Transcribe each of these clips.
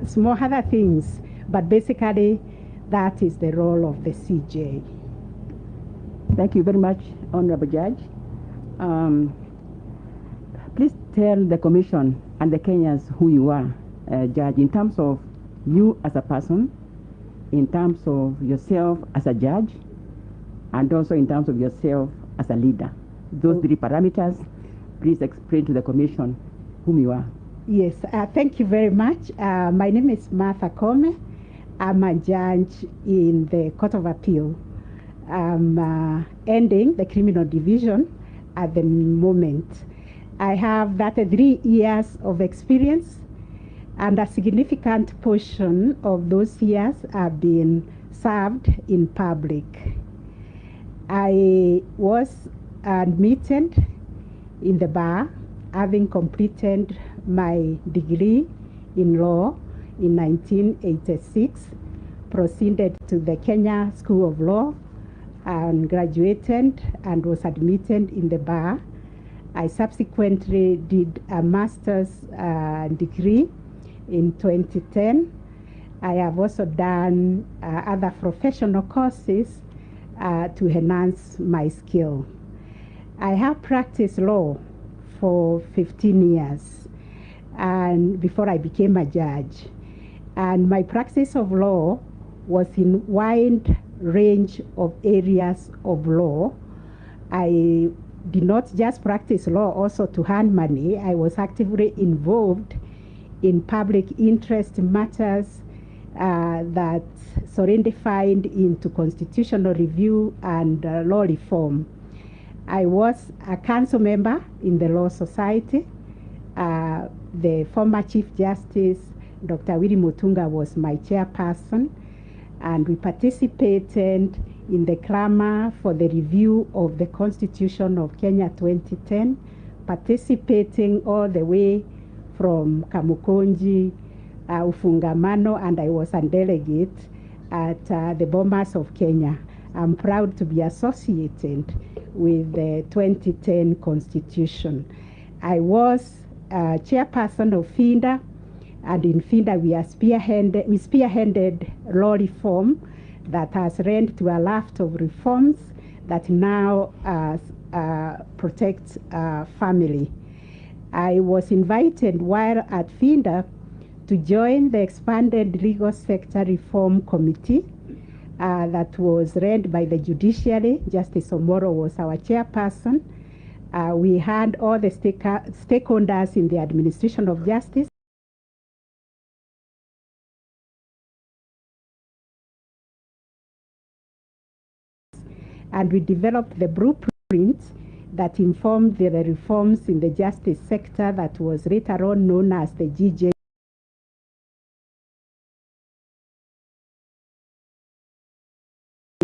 small other things, but basically that is the role of the CJ. Thank you very much, Honorable Judge. Please tell the Commission and the Kenyans who you are, Judge, in terms of you as a person, in terms of yourself as a judge, and also in terms of yourself as a leader. Those three parameters, please explain to the Commission whom you are. Yes, thank you very much. My name is Martha Koome. I'm a judge in the Court of Appeal. I'm ending the criminal division at the moment. I have 33 years of experience, and a significant portion of those years have been served in public. I was admitted in the bar, having completed my degree in law in 1986, proceeded to the Kenya School of Law and graduated and was admitted in the bar. I subsequently did a master's degree in 2010. I have also done other professional courses to enhance my skill. I have practiced law for 15 years and before I became a judge. And my practice of law was in wide range of areas of law. I did not just practice law also to earn money. I was actively involved in public interest matters that solidified into constitutional review and law reform. I was a council member in the Law Society. The former Chief Justice, Dr. Willy Mutunga, was my chairperson, and we participated in the clamor for the review of the Constitution of Kenya 2010, participating all the way from Kamukonji, Ufungamano, and I was a delegate at the Bomas of Kenya. I'm proud to be associated with the 2010 Constitution. I was chairperson of FINDA, and in FINDA we spearheaded law reform that has led to a raft of reforms that now protect family. I was invited while at FINDA to join the expanded legal sector reform committee that was led by the judiciary. Justice Omoro was our chairperson. We had all the stakeholders in the administration of justice. And we developed the blueprint that informed the reforms in the justice sector that was later on known as the GJ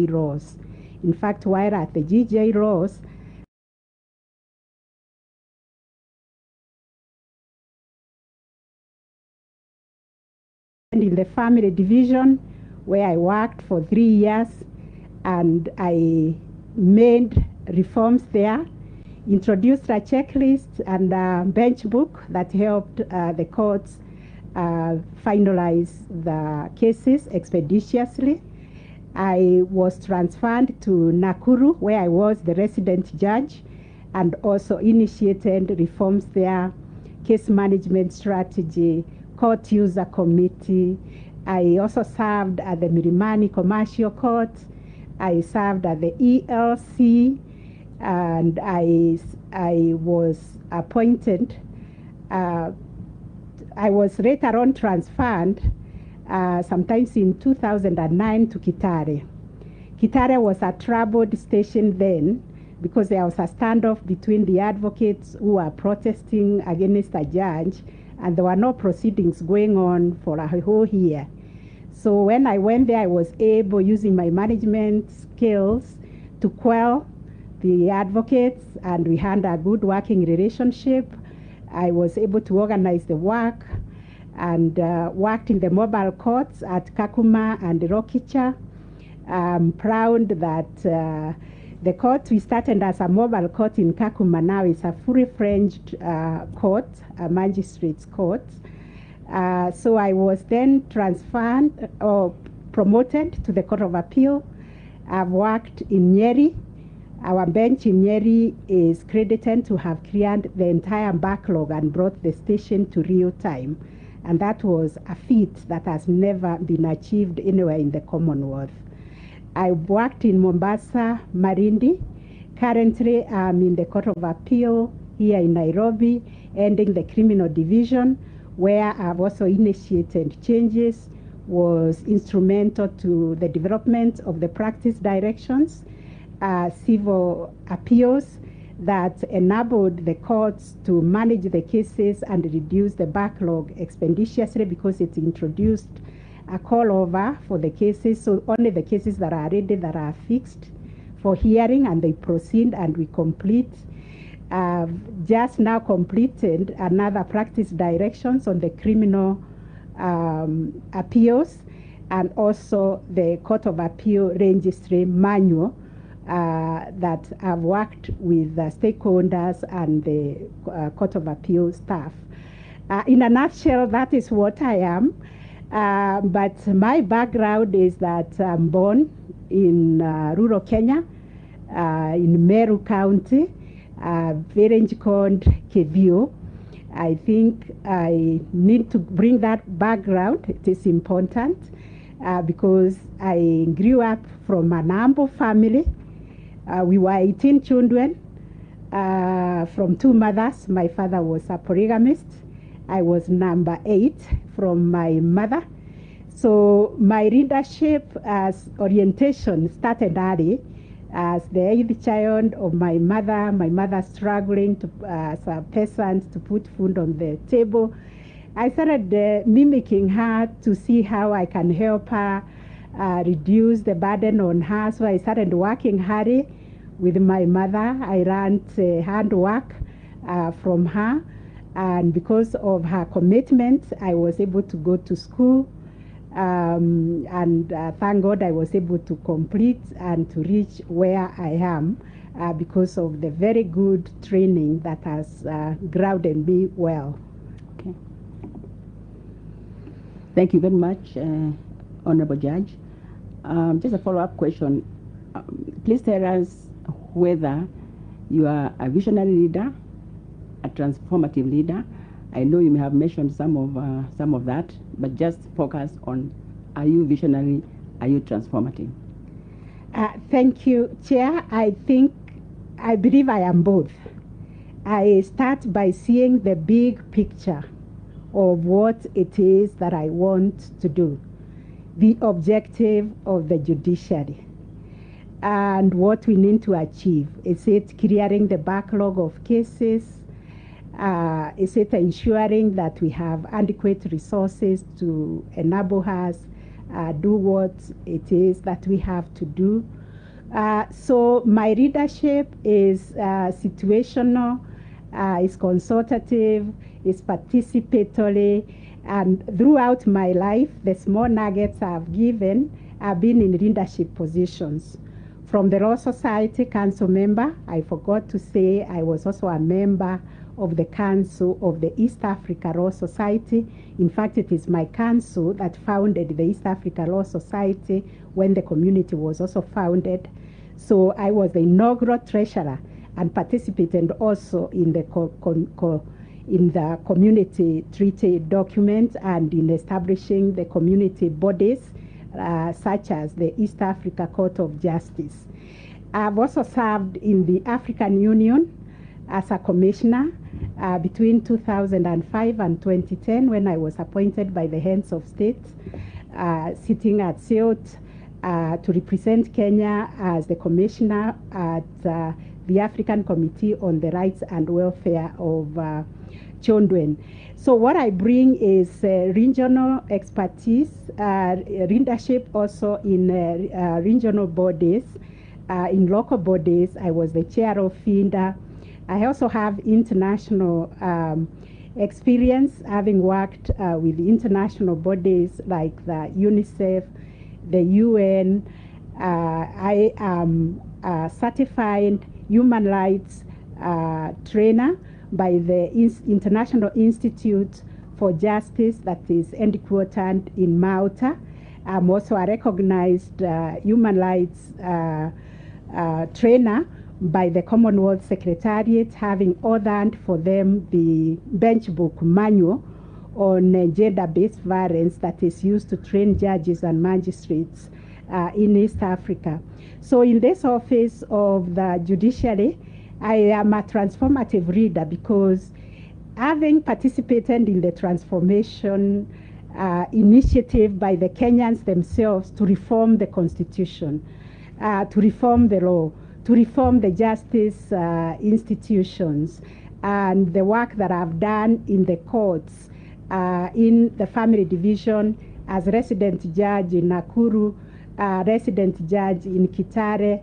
laws. In fact, while at the GJ laws, and in the family division, where I worked for 3 years, and I made reforms there, introduced a checklist and a bench book that helped the courts finalize the cases expeditiously. I was transferred to Nakuru, where I was the resident judge, and also initiated reforms there, case management strategy, court user committee. I also served at the Milimani Commercial Court. I served at the ELC, and I was appointed. I was later on transferred sometimes in 2009 to Kitale. Kitale was a troubled station then because there was a standoff between the advocates who were protesting against a judge, and there were no proceedings going on for a whole year. So when I went there, I was able, using my management skills, to quell the advocates, and we had a good working relationship. I was able to organize the work and worked in the mobile courts at Kakuma and Rokicha. I'm proud that the court we started as a mobile court in Kakuma now is a fully French court, a magistrate's court. So I was then transferred or promoted to the Court of Appeal. I've worked in Nyeri. Our bench in Nyeri is credited to have cleared the entire backlog and brought the station to real time. And that was a feat that has never been achieved anywhere in the Commonwealth. I worked in Mombasa, Marindi. Currently, I'm in the Court of Appeal here in Nairobi, ending the criminal division, where I've also initiated changes, was instrumental to the development of the practice directions, civil appeals that enabled the courts to manage the cases and reduce the backlog expeditiously because it introduced a call over for the cases, so only the cases that are ready, that are fixed for hearing, and they proceed and we complete. Just now completed another practice directions on the criminal appeals and also the Court of Appeal Registry Manual that I've worked with the stakeholders and the Court of Appeal staff. In a nutshell, that is what I am. But my background is that I'm born in rural Kenya, in Meru County, a village called K.E.T. I think I need to bring that background. It is important because I grew up from an humble family. We were 18 children from 2 mothers. My father was a polygamist. I was number 8 from my mother. So my leadership as orientation started early as the 8th child of my mother struggling to, as a peasant to put food on the table. I started mimicking her to see how I can help her reduce the burden on her. So I started working hard with my mother. I learned handwork from her. And because of her commitment, I was able to go to school. And thank God I was able to complete and to reach where I am because of the very good training that has grounded me well. Okay. Thank you very much, Honorable Judge. Just a follow-up question. Please tell us whether you are a visionary leader, a transformative leader. I know you may have mentioned some of that, but just focus on, are you visionary, are you transformative? Thank you, Chair. I believe I am both. I start by seeing the big picture of what it is that I want to do, the objective of the judiciary, and what we need to achieve. Is it clearing the backlog of cases? Is it ensuring that we have adequate resources to enable us do what it is that we have to do? So my leadership is situational, is consultative, is participatory, and throughout my life, the small nuggets I've given have been in leadership positions. From the Law Society Council member, I forgot to say I was also a member of the Council of the East Africa Law Society. In fact, it is my council that founded the East Africa Law Society when the community was also founded. So I was the inaugural treasurer and participated also in the community treaty document and in establishing the community bodies such as the East Africa Court of Justice. I've also served in the African Union as a commissioner between 2005 and 2010 when I was appointed by the heads of state, sitting at SIOT to represent Kenya as the commissioner at the African Committee on the Rights and Welfare of Children. So what I bring is regional expertise, leadership also in regional bodies, in local bodies. I was the chair of FINDA. I also have international experience, having worked with international bodies like the UNICEF, the UN. I am a certified human rights trainer by the International Institute for Justice that is headquartered in Malta. I'm also a recognized human rights trainer by the Commonwealth Secretariat, having authored for them the bench book manual on gender-based violence that is used to train judges and magistrates in East Africa. So in this office of the judiciary, I am a transformative reader because having participated in the transformation initiative by the Kenyans themselves to reform the constitution, to reform the law, to reform the justice institutions, and the work that I've done in the courts, in the family division as resident judge in Nakuru, resident judge in Kitare,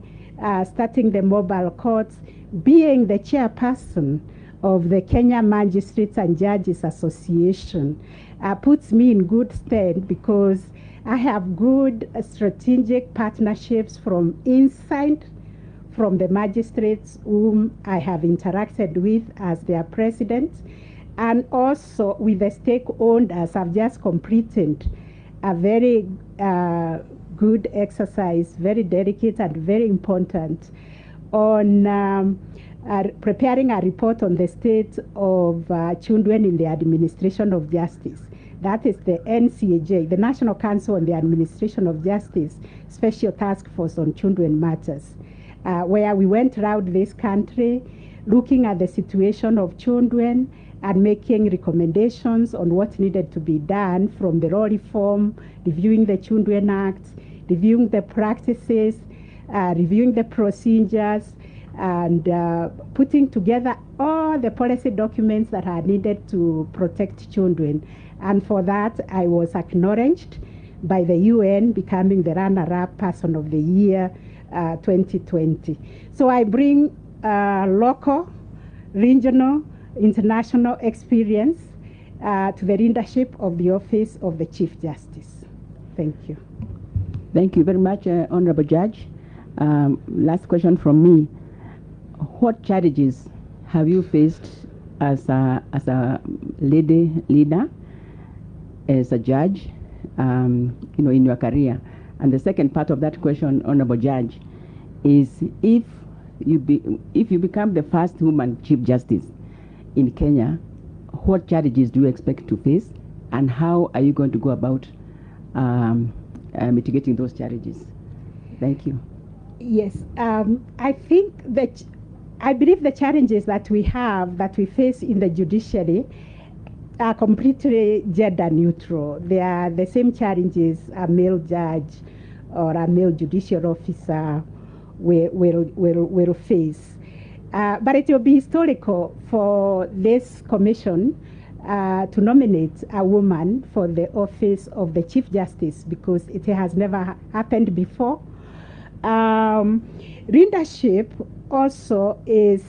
starting the mobile courts, being the chairperson of the Kenya Magistrates and Judges Association, puts me in good stead because I have good strategic partnerships from inside, from the magistrates whom I have interacted with as their president, and also with the stakeholders. I've just completed a very good exercise, very delicate and very important, on preparing a report on the state of children in the administration of justice. That is the NCAJ, the National Council on the Administration of Justice, Special Task Force on Children Matters, where we went around this country looking at the situation of children and making recommendations on what needed to be done, from the law reform, reviewing the Children Act, reviewing the practices, reviewing the procedures, and putting together all the policy documents that are needed to protect children. And for that, I was acknowledged by the UN, becoming the runner-up person of the year 2020. So I bring local, regional, international experience to the leadership of the Office of the Chief Justice. Thank you. Thank you very much, Honorable Judge. Last question from me. What challenges have you faced as a lady leader, as a judge, in your career? And the second part of that question, Honorable Judge, is if you become the first woman Chief Justice in Kenya, what challenges do you expect to face, and how are you going to go about mitigating those challenges? Thank you. Yes, I believe the challenges that we face in the judiciary are completely gender neutral. They are the same challenges a male judge or a male judicial officer will face. But it will be historical for this commission to nominate a woman for the office of the Chief Justice, because it has never happened before. Leadership also is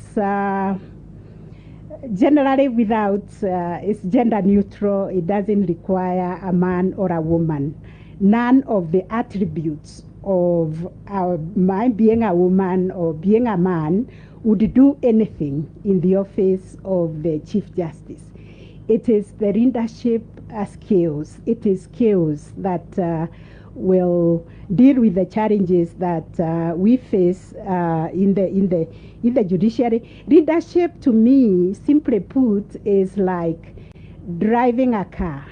generally it's gender neutral. It doesn't require a man or a woman. None of the attributes of being a woman or being a man would do anything in the office of the Chief Justice. It is the leadership skills. It is skills that will deal with the challenges that we face in the judiciary. Leadership, to me, simply put, is like driving a car.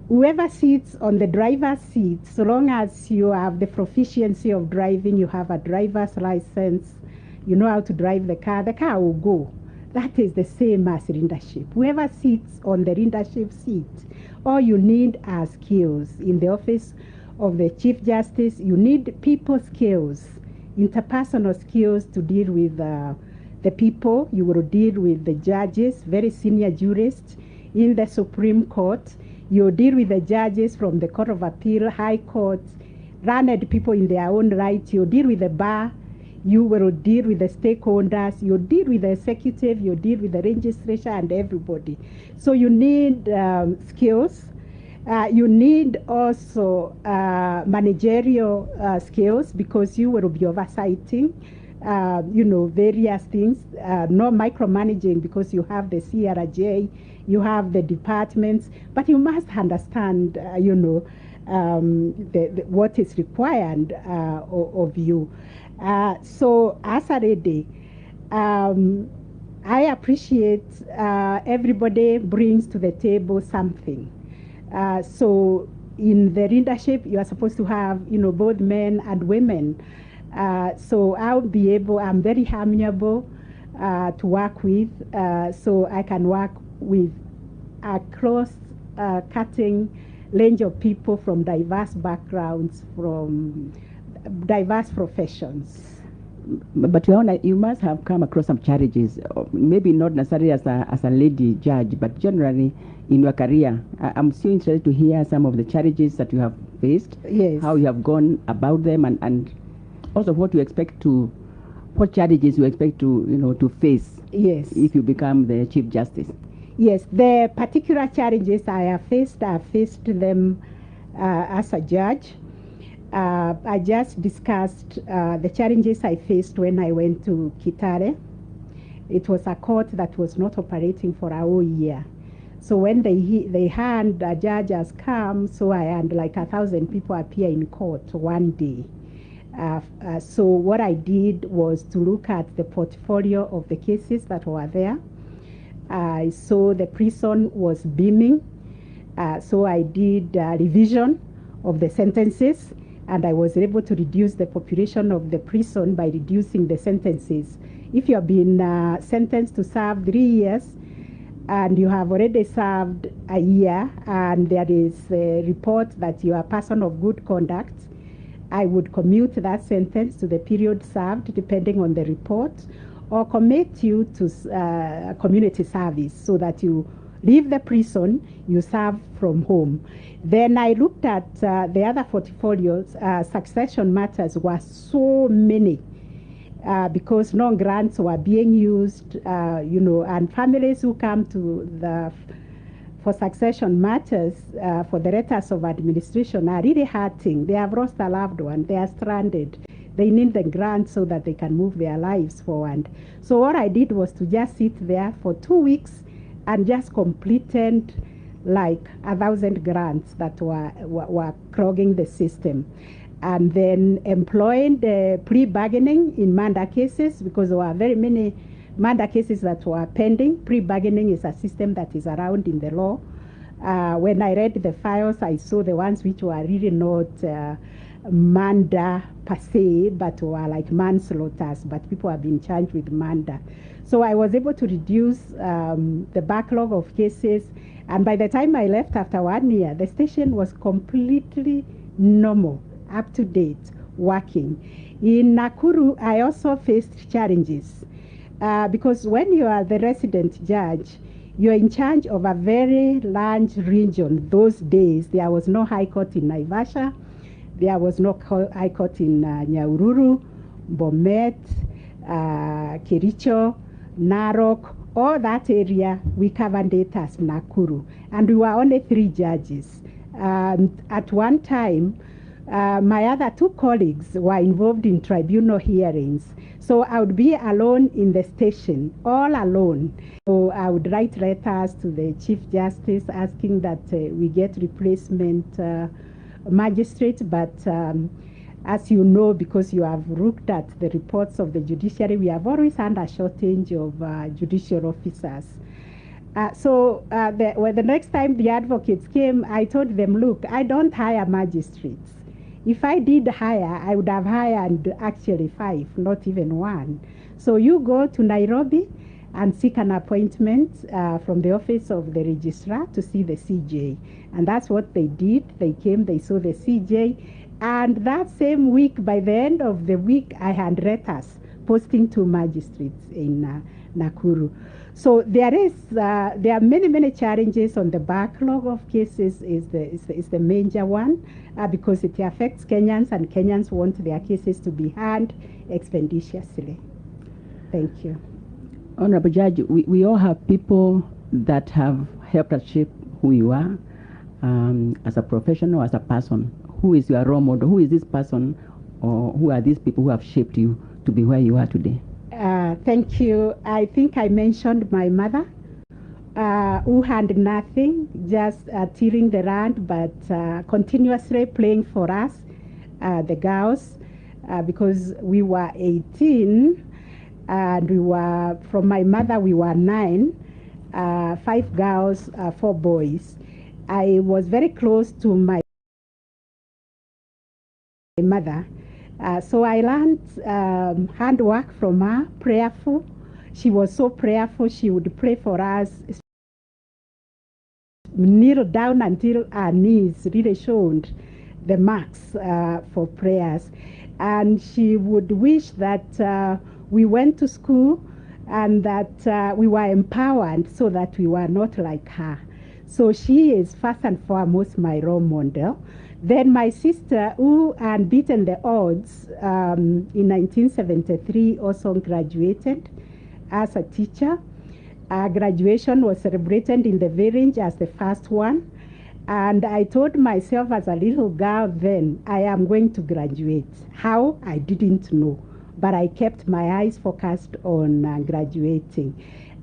Whoever sits on the driver's seat, so long as you have the proficiency of driving, you have a driver's license, you know how to drive the car will go. That is the same as leadership. Whoever sits on the leadership seat, all you need are skills. In the office of the Chief Justice, you need people skills, interpersonal skills to deal with the people. You will deal with the judges, very senior jurists in the Supreme Court. You deal with the judges from the Court of Appeal, High Court, learned people in their own right. You deal with the bar. You will deal with the stakeholders. You deal with the executive. You deal with the registration and everybody. So you need skills. You need also managerial skills, because you will be oversighting, various things. No micromanaging, because you have the CRJ you have the departments, but you must understand, what is required of you. So as a lady, I appreciate everybody brings to the table something. So in the leadership, you are supposed to have, both men and women. So I'm very amiable to work with. So I can work with a cross-cutting range of people from diverse backgrounds, from diverse professions. But Your Honor, you must have come across some challenges, maybe not necessarily as a lady judge, but generally in your career. I'm so interested to hear some of the challenges that you have faced, Yes. how you have gone about them, and also what challenges you expect to face. Yes. If you become the Chief Justice. Yes, the particular challenges I faced them as a judge. I just discussed the challenges I faced when I went to Kitale. It was a court that was not operating for a whole year. So when they had a judge has come, so I had like 1,000 people appear in court one day. So what I did was to look at the portfolio of the cases that were there. I saw the prison was beaming. So I did revision of the sentences, and I was able to reduce the population of the prison by reducing the sentences. If you have been sentenced to serve 3 years and you have already served a year and there is a report that you are a person of good conduct, I would commute that sentence to the period served depending on the report, or commit you to community service so that you leave the prison, you serve from home. Then I looked at the other portfolios. Succession matters were so many because no grants were being used, and families who come to for succession matters, for the letters of administration are really hurting. They have lost a loved one, they are stranded. They need the grant so that they can move their lives forward. So what I did was to just sit there for 2 weeks and just completed like 1,000 grants that were clogging the system. And then employing the pre-bargaining in murder cases, because there were very many murder cases that were pending. Pre-bargaining is a system that is around in the law. When I read the files, I saw the ones which were really not murder per se, but were like manslaughters, but people have been charged with murder. So I was able to reduce the backlog of cases, and by the time I left after 1 year, the station was completely normal, up to date, working. In Nakuru, I also faced challenges because when you are the resident judge, you're in charge of a very large region. Those days, there was no high court in Naivasha. There was no high court in Nyahururu, Bomet, Kericho, Narok. All that area, we covered it as Nakuru. And we were only 3 judges. At one time, my other 2 colleagues were involved in tribunal hearings. So I would be alone in the station, all alone. So I would write letters to the Chief Justice asking that we get replacement magistrate, but as you know, because you have looked at the reports of the judiciary, we have always had a shortage of judicial officers. So the next time the advocates came, I told them, look, I don't hire magistrates. If I did hire, I would have hired actually 5, not even 1. So you go to Nairobi and seek an appointment from the office of the registrar to see the CJ. And that's what they did. They came, they saw the CJ. And that same week, by the end of the week, I had letters posting 2 magistrates in Nakuru. So there are many challenges on the backlog of cases. Is the major one because it affects Kenyans, and Kenyans want their cases to be heard expeditiously. Thank you. Honorable Judge, we all have people that have helped us shape who you are as a professional, as a person. Who is your role model? Who is this person, or who are these people who have shaped you to be where you are today? Thank you. I think I mentioned my mother. who had nothing, just tilling the land, but continuously playing for us, the girls, because we were 18, and we were, from my mother, we were 9, 5 girls, 4 boys. I was very close to my mother. So I learned handwork from her, prayerful. She was so prayerful. She would pray for us, kneel down until our knees really showed the marks for prayers. And she would wish that we went to school and that we were empowered so that we were not like her. So she is first and foremost my role model. Then my sister, who had beaten the odds in 1973, also graduated as a teacher. Graduation was celebrated in the village as the first one. And I told myself as a little girl then, I am going to graduate. How? I didn't know. But I kept my eyes focused on graduating.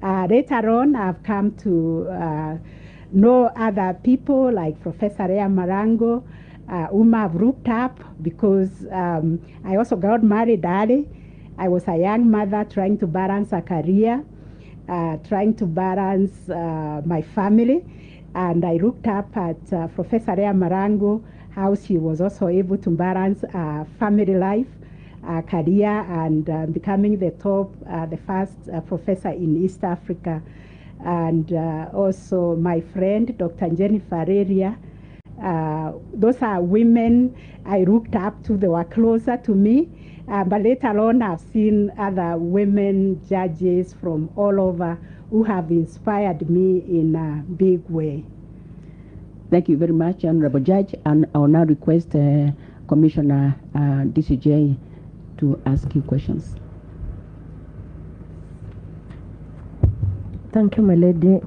Later on, I've come to know other people like Professor Rea Marango, whom I've looked up because I also got married early. I was a young mother trying to balance a career, trying to balance my family. And I looked up at Professor Rea Marango, how she was also able to balance family life, career, and becoming the top, the first professor in East Africa. And also my friend, Dr. Jennifer Area. Those are women I looked up to. They were closer to me. But later on, I've seen other women judges from all over who have inspired me in a big way. Thank you very much, Honorable Judge. And I will now request Commissioner DCJ to ask you questions. Thank you, my lady.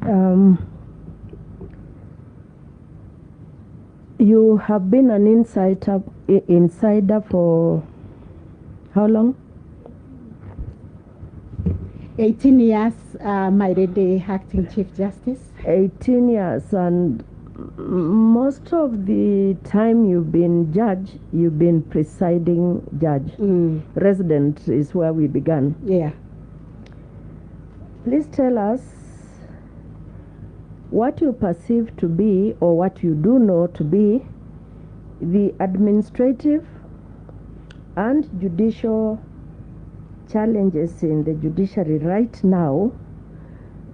You have been an insider for how long? 18 years, my lady acting Chief Justice. 18 years, and most of the time you've been judge, you've been presiding judge. Resident is where we began. Yeah. Please tell us what you perceive to be, or what you do know to be, the administrative and judicial challenges in the judiciary right now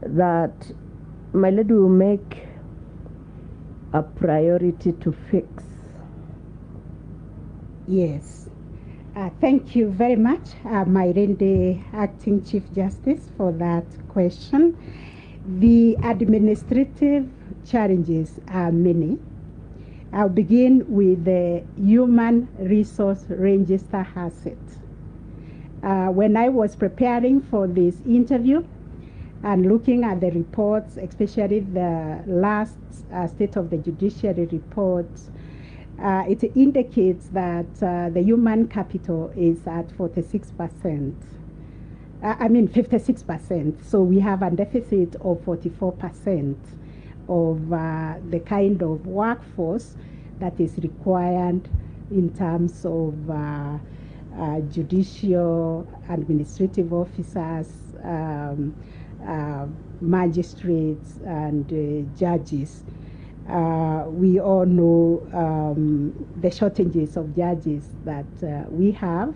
that my lady will make a priority to fix. Yes. Thank you very much, my lady acting Chief Justice, for that question. The administrative challenges are many. I'll begin with the human resource register asset. When I was preparing for this interview and looking at the reports, especially the last State of the Judiciary reports, it indicates that the human capital is at 46%. 56%. So we have a deficit of 44% of the kind of workforce that is required in terms of judicial, administrative officers, magistrates, and judges. We all know the shortages of judges that we have.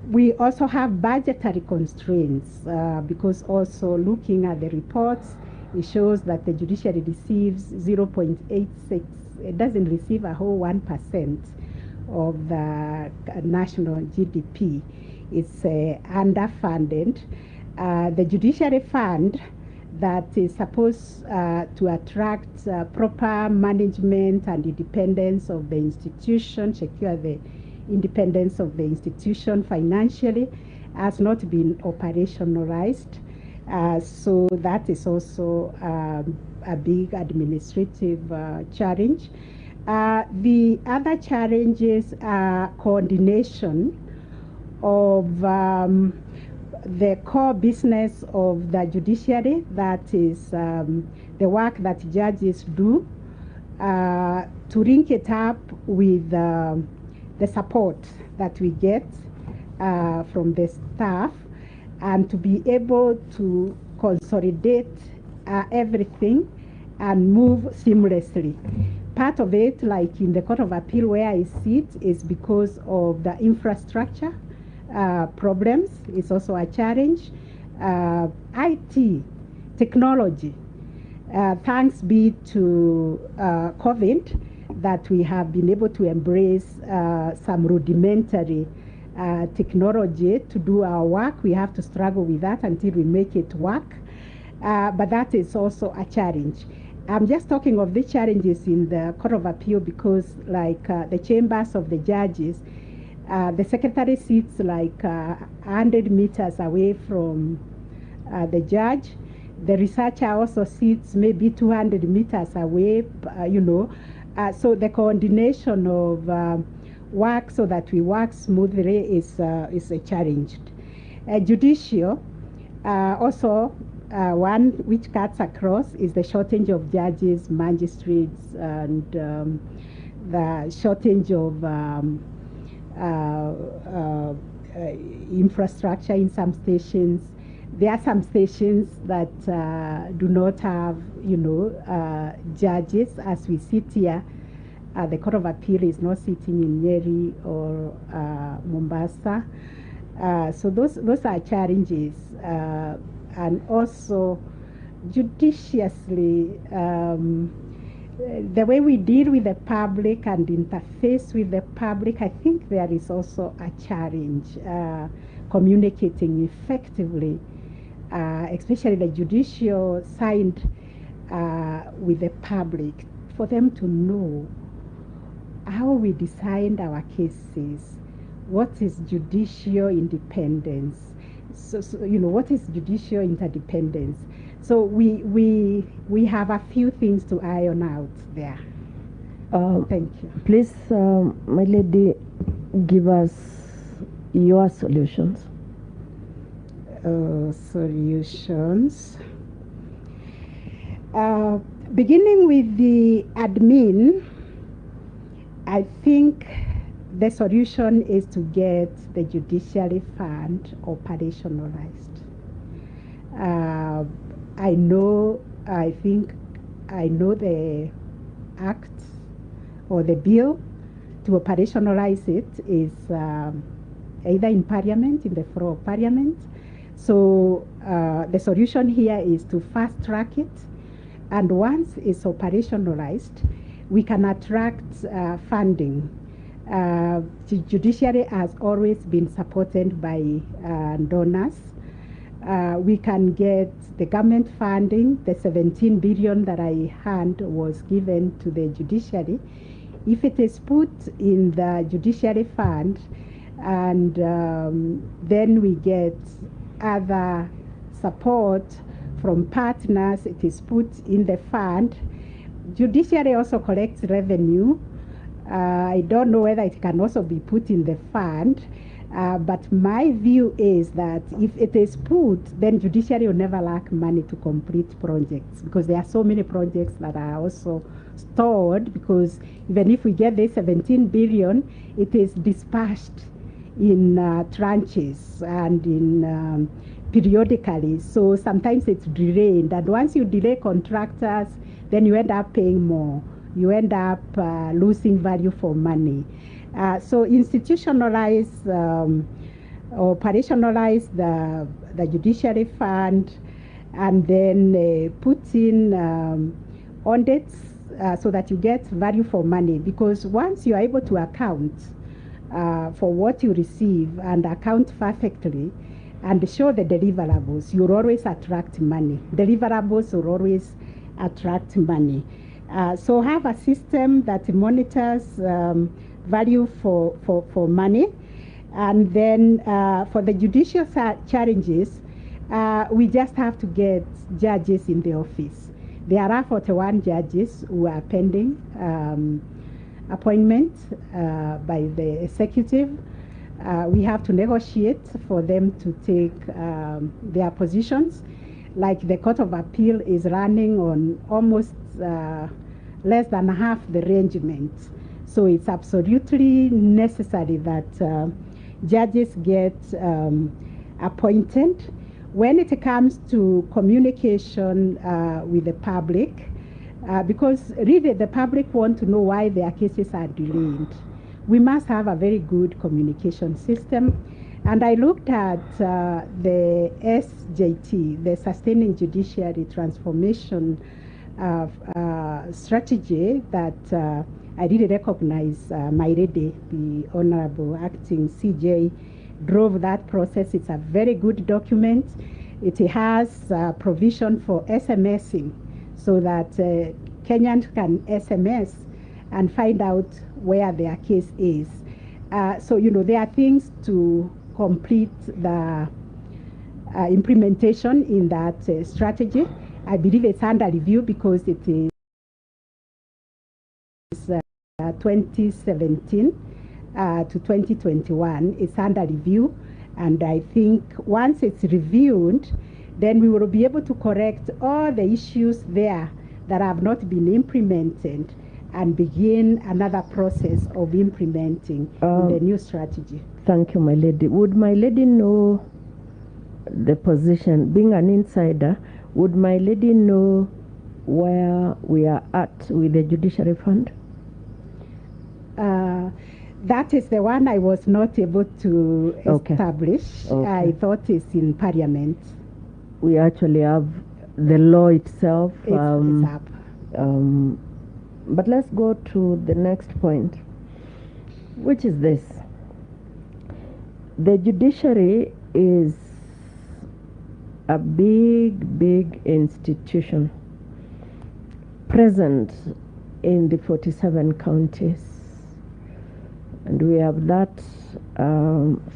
We also have budgetary constraints because also looking at the reports, it shows that the judiciary receives 0.86. It doesn't receive a whole 1% of the national GDP. It's underfunded. The judiciary fund that is supposed to attract proper management and independence of the institution, secure the independence of the institution financially, has not been operationalized. So that is also a big administrative challenge. The other challenges are coordination of the core business of the judiciary, that is the work that judges do, to link it up with the support that we get from the staff, and to be able to consolidate everything and move seamlessly. Part of it, like in the Court of Appeal where I sit, is because of the infrastructure problems. It's also a challenge. IT, technology. Thanks be to COVID that we have been able to embrace some rudimentary technology to do our work. We have to struggle with that until we make it work. But that is also a challenge. I'm just talking of the challenges in the Court of Appeal because, like the chambers of the judges, the secretary sits like 100 meters away from the judge. The researcher also sits maybe 200 meters away, so the coordination of work so that we work smoothly is a challenge. Judicial, also one which cuts across is the shortage of judges, magistrates, and the shortage of infrastructure in some stations. There are some stations that do not have, judges. As we sit here, the Court of Appeal is not sitting in Nyeri or Mombasa. So those are challenges. And also, judiciously, the way we deal with the public and interface with the public, I think there is also a challenge communicating effectively, especially the judicial side with the public, for them to know how we decide our cases, what is judicial independence, so what is judicial interdependence. So we have a few things to iron out there. Thank you. Please, my lady, give us your solutions. Solutions. Beginning with the admin, I think the solution is to get the judiciary fund operationalized. I know the act or the bill to operationalize it is either in Parliament, in the floor of Parliament. So the solution here is to fast track it, and once it's operationalized, we can attract funding. The judiciary has always been supported by donors. We can get the government funding. The 17 billion that I heard was given to the judiciary. If it is put in the judiciary fund, and then we get other support from partners, it is put in the fund. Judiciary also collects revenue. I don't know whether it can also be put in the fund, but my view is that if it is put, then judiciary will never lack money to complete projects, because there are so many projects that are also stored, because even if we get this 17 billion, it is dispersed in tranches and in periodically. So sometimes it's delayed, and once you delay contractors, then you end up paying more. You end up losing value for money. So institutionalize, operationalize the judiciary fund, and then put in audits so that you get value for money. Because once you are able to account for what you receive and account perfectly and show the deliverables, you'll always attract money. Deliverables will always attract money. So have a system that monitors value for money. And then for the judicial challenges, we just have to get judges in the office. There are 41 judges who are pending appointment by the executive. we have to negotiate for them to take their positions. Like the Court of Appeal is running on almost less than half the regiment. So it's absolutely necessary that judges get appointed. When it comes to communication with the public, because really the public want to know why their cases are delayed, we must have a very good communication system. And I looked at the SJT, the Sustaining Judiciary Transformation strategy that I really recognize my lady, the Honorable Acting CJ, drove that process. It's a very good document. It has provision for SMSing so that Kenyans can SMS and find out where their case is. So, you know, there are things to complete the implementation in that strategy. I believe it's under review because it is 2017 to 2021. It's under review, and I think once it's reviewed, then we will be able to correct all the issues there that have not been implemented and begin another process of implementing the new strategy. Thank you, my lady. Would my lady know the position? Being an insider, would my lady know where we are at with the Judiciary Fund? That is the one I was not able to establish. I thought it's in Parliament. We actually have the law itself. It's up. But let's go to the next point, which is this. The judiciary is a big institution present in the 47 counties. And we have that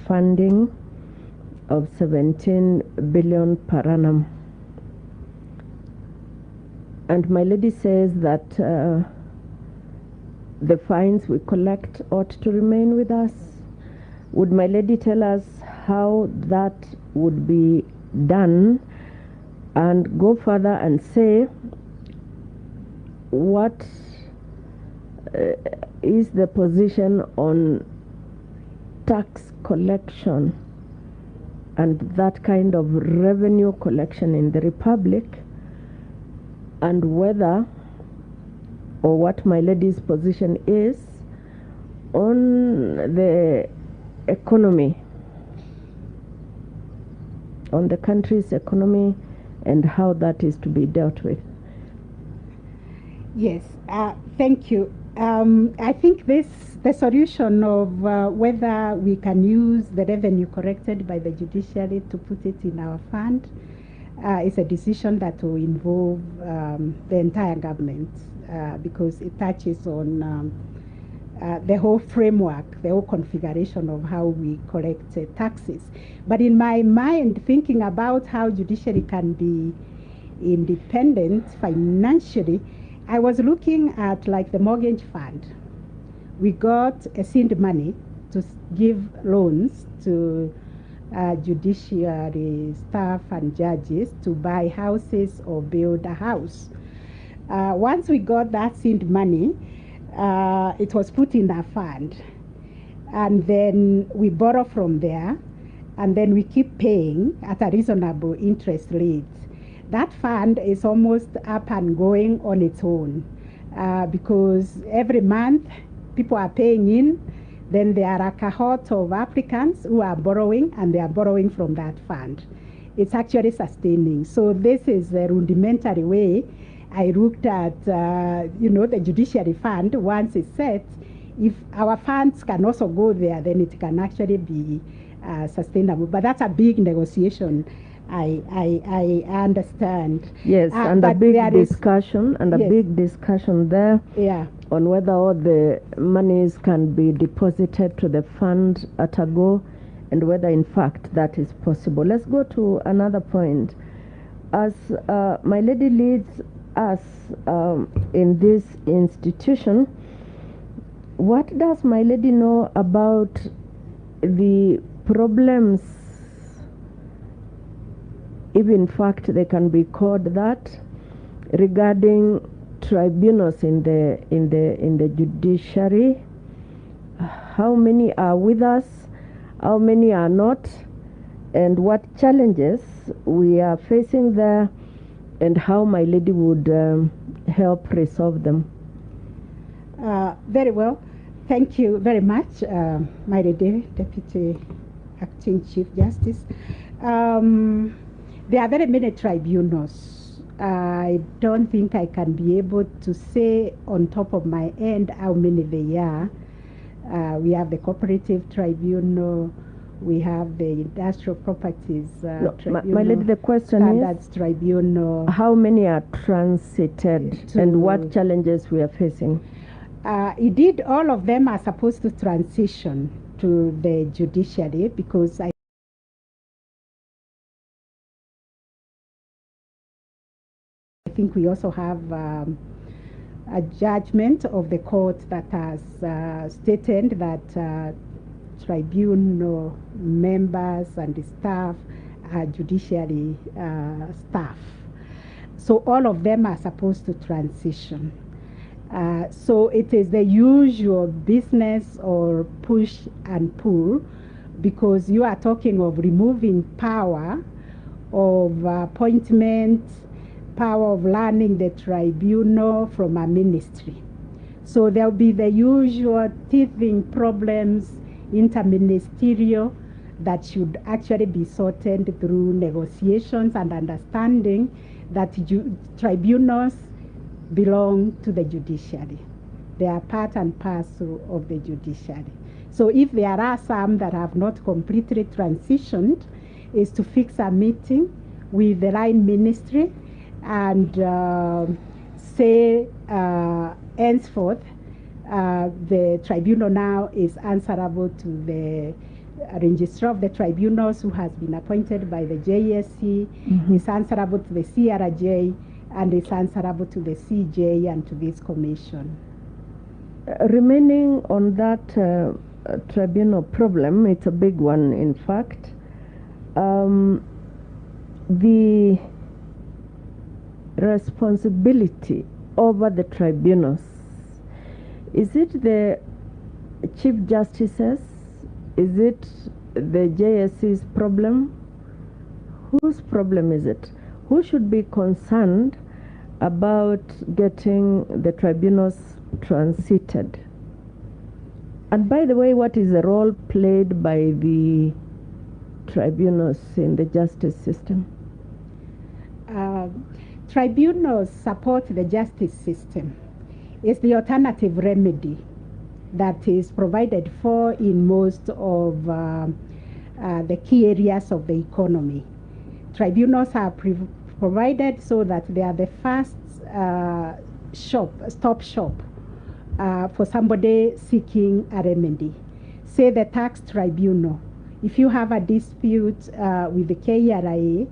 funding of 17 billion per annum. And my lady says that the fines we collect ought to remain with us. Would my lady tell us how that would be done, and go further and say what is the position on tax collection and that kind of revenue collection in the Republic, and whether or what my lady's position is on the economy, on the country's economy, and how that is to be dealt with. Yes, thank you. I think the solution of whether we can use the revenue collected by the judiciary to put it in our fund is a decision that will involve the entire government because it touches on the whole framework, the whole configuration of how we collect taxes. But in my mind, thinking about how judiciary can be independent financially, I was looking at like the mortgage fund. We got a seed money to give loans to judiciary staff and judges to buy houses or build a house. Once we got that seed money, it was put in a fund, and then we borrow from there, and then we keep paying at a reasonable interest rate. That fund is almost up and going on its own because every month people are paying in. Then there are a cohort of applicants who are borrowing, and they are borrowing from that fund. It's actually sustaining. So this is a rudimentary way I looked at, the judiciary fund. Once it's set, if our funds can also go there, then it can actually be sustainable. But that's a big negotiation. I understand. Yes, and a big discussion, big discussion there. Yeah. On whether all the monies can be deposited to the fund at a go, and whether in fact that is possible. Let's go to another point. As my lady leads us in this institution, what does my lady know about the problems, if in fact they can be called that, regarding tribunals in the judiciary, how many are with us, how many are not, and what challenges we are facing there, and how my lady would help resolve them. Very well. Thank you very much, my lady, Deputy Acting Chief Justice. There are very many tribunals. I don't think I can be able to say on top of my end how many they are. We have the Cooperative Tribunal, we have the Industrial Properties Tribunal. My lady, the question Standards is, Tribunal. how many are transited and what challenges we are facing? Indeed, all of them are supposed to transition to the judiciary, because I think we also have a judgment of the court that has stated that tribunal members and the staff are judiciary staff. So all of them are supposed to transition. So it is the usual business or push and pull, because you are talking of removing power of appointment, power of learning the tribunal from a ministry. So there will be the usual teething problems, interministerial, that should actually be sorted through negotiations and understanding that tribunals belong to the judiciary. They are part and parcel of the judiciary. So if there are some that have not completely transitioned, is to fix a meeting with the line ministry and say henceforth the tribunal now is answerable to the registrar of the tribunals, who has been appointed by the JSC, is answerable to the CRJ, and is answerable to the CJ and to this commission. Remaining on that tribunal problem, it's a big one in fact. The responsibility over the tribunals, is it the Chief Justices? Is it the JSC's problem? Whose problem is it? Who should be concerned about getting the tribunals transited? And by the way, what is the role played by the tribunals in the justice system? Tribunals support the justice system. It's the alternative remedy that is provided for in most of the key areas of the economy. Tribunals are provided so that they are the first stop shop for somebody seeking a remedy. Say the tax tribunal. If you have a dispute with the KERA,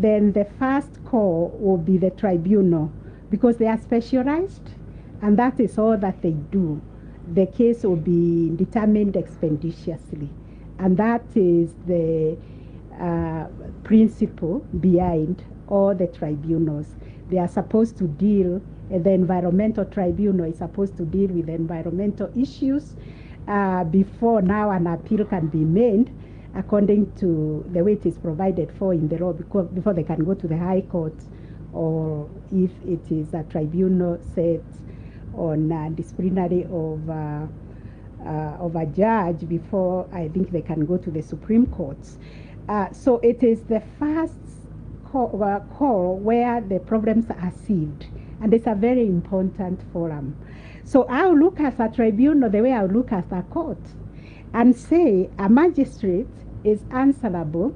then the first call will be the tribunal, because they are specialized and that is all that they do. The case will be determined expeditiously, and that is the principle behind all the tribunals. They are supposed to deal, the environmental tribunal is supposed to deal with environmental issues before now an appeal can be made according to the way it is provided for in the law, before they can go to the High Court, or if it is a tribunal set on disciplinary of a judge, before I think they can go to the Supreme Courts. So it is the first call where the problems are sieved, and it's a very important forum. So I'll look at a tribunal the way I'll look at a court and say a magistrate is answerable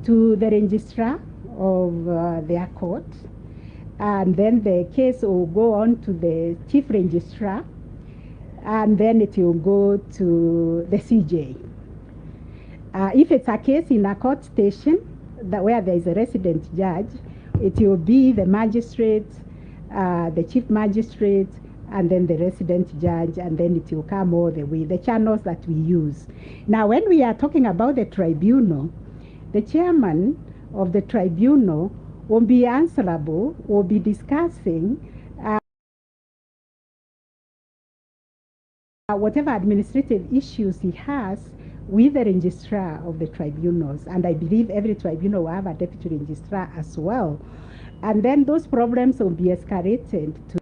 to the registrar of their court, and then the case will go on to the chief registrar, and then it will go to the CJ. If it's a case in a court station where there is a resident judge, it will be the magistrate, the chief magistrate, and then the resident judge, and then it will come all the way, the channels that we use. Now, when we are talking about the tribunal, the chairman of the tribunal will be answerable, will be discussing whatever administrative issues he has with the registrar of the tribunals. And I believe every tribunal will have a deputy registrar as well. And then those problems will be escalated to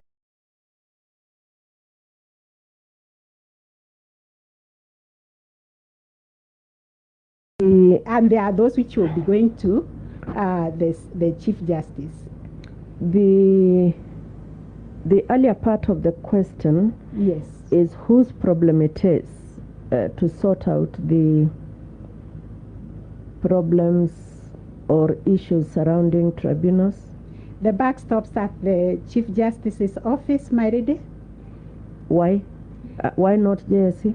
and there are those which will be going to the Chief Justice. The earlier part of the question, yes, is whose problem it is to sort out the problems or issues surrounding tribunals. The buck stops at the Chief Justice's office, my lady. Why? Why not JSC?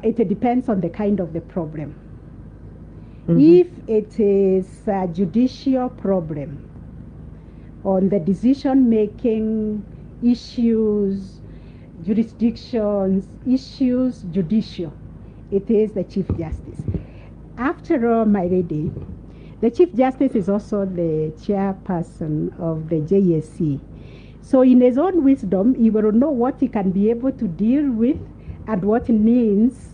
It depends on the kind of the problem. Mm-hmm. If it is a judicial problem on the decision-making issues, jurisdictions, issues, judicial, it is the Chief Justice. After all, my lady, the Chief Justice is also the chairperson of the JSC. So in his own wisdom, he will know what he can be able to deal with and what needs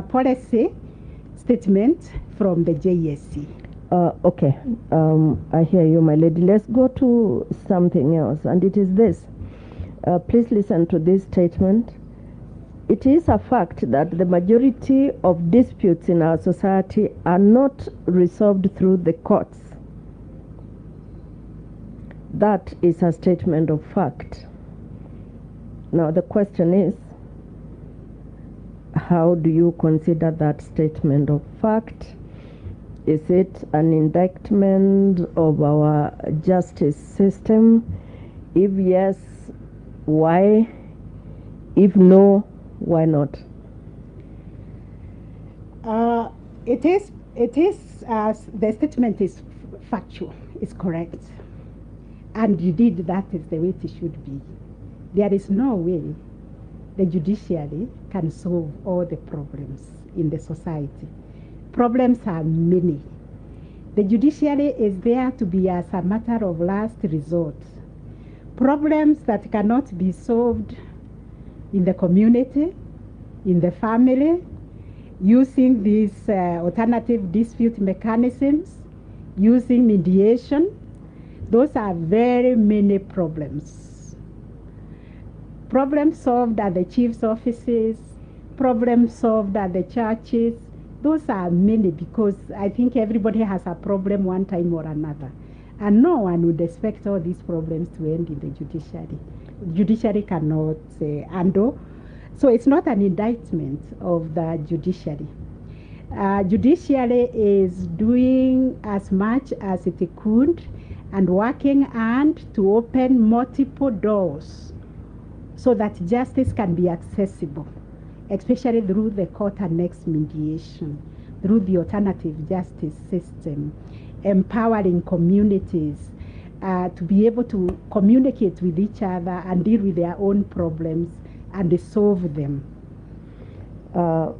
policy statement from the JSC. Okay, I hear you, my lady. Let's go to something else, and it is this. Please listen to this statement. It is a fact that the majority of disputes in our society are not resolved through the courts. That is a statement of fact. Now the question is, how do you consider that statement of fact? Is it an indictment of our justice system? If yes, why? If no, why not? The statement is factual, it's correct. And indeed, that is the way it should be. There is no way the judiciary can solve all the problems in the society. Problems are many. The judiciary is there to be as a matter of last resort. Problems that cannot be solved in the community, in the family, using these alternative dispute mechanisms, using mediation, those are very many problems. Problems solved at the chief's offices, problems solved at the churches, those are many, because I think everybody has a problem one time or another. And no one would expect all these problems to end in the judiciary. Judiciary cannot handle. So it's not an indictment of the judiciary. Judiciary is doing as much as it could and working hard to open multiple doors so that justice can be accessible, especially through the court annexed mediation, through the alternative justice system, empowering communities to be able to communicate with each other and deal with their own problems and solve them. The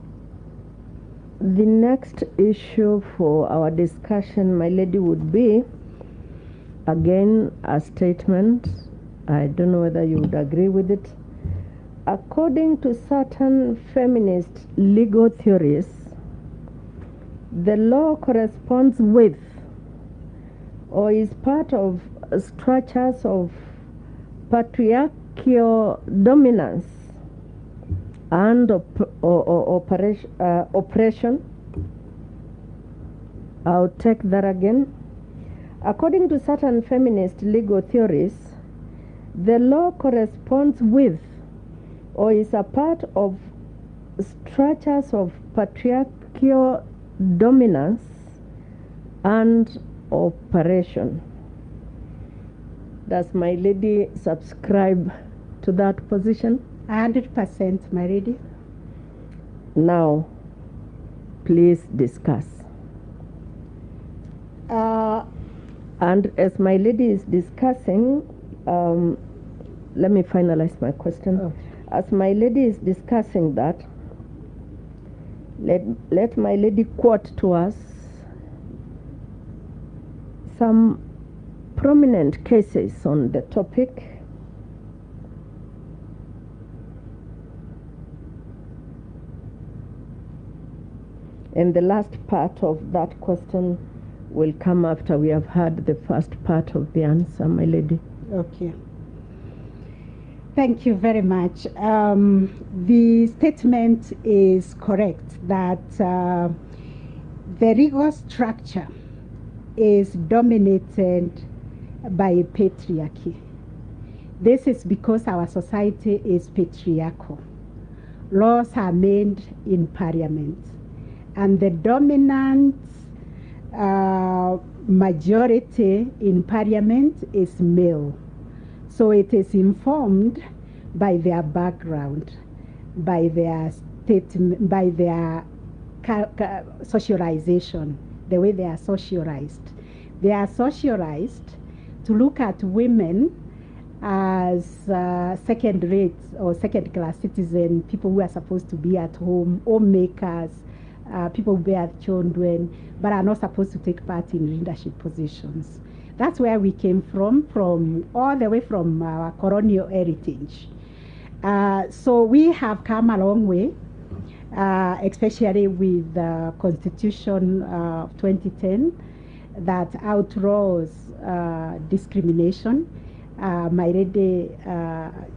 next issue for our discussion, my lady, would be, again, a statement. I don't know whether you would agree with it. According to certain feminist legal theories, the law corresponds with or is part of structures of patriarchal dominance and oppression. I'll take that again. According to certain feminist legal theories, the law corresponds with or is a part of structures of patriarchal dominance and oppression. Does my lady subscribe to that position? 100%, my lady. Now, please discuss. And as my lady is discussing, let me finalize my question. Okay. As my lady is discussing that, let my lady quote to us some prominent cases on the topic. And the last part of that question will come after we have heard the first part of the answer, my lady. Okay. Thank you very much. The statement is correct that the legal structure is dominated by patriarchy. This is because our society is patriarchal. Laws are made in parliament, and the dominant majority in parliament is male. So it is informed by their background, by their statement, by their socialization, the way they are socialized. They are socialized to look at women as second-rate or second-class citizen, people who are supposed to be at home, homemakers, people who bear children, but are not supposed to take part in leadership positions. That's where we came from all the way from our colonial heritage. So we have come a long way, especially with the Constitution of 2010 that outlaws discrimination. My lady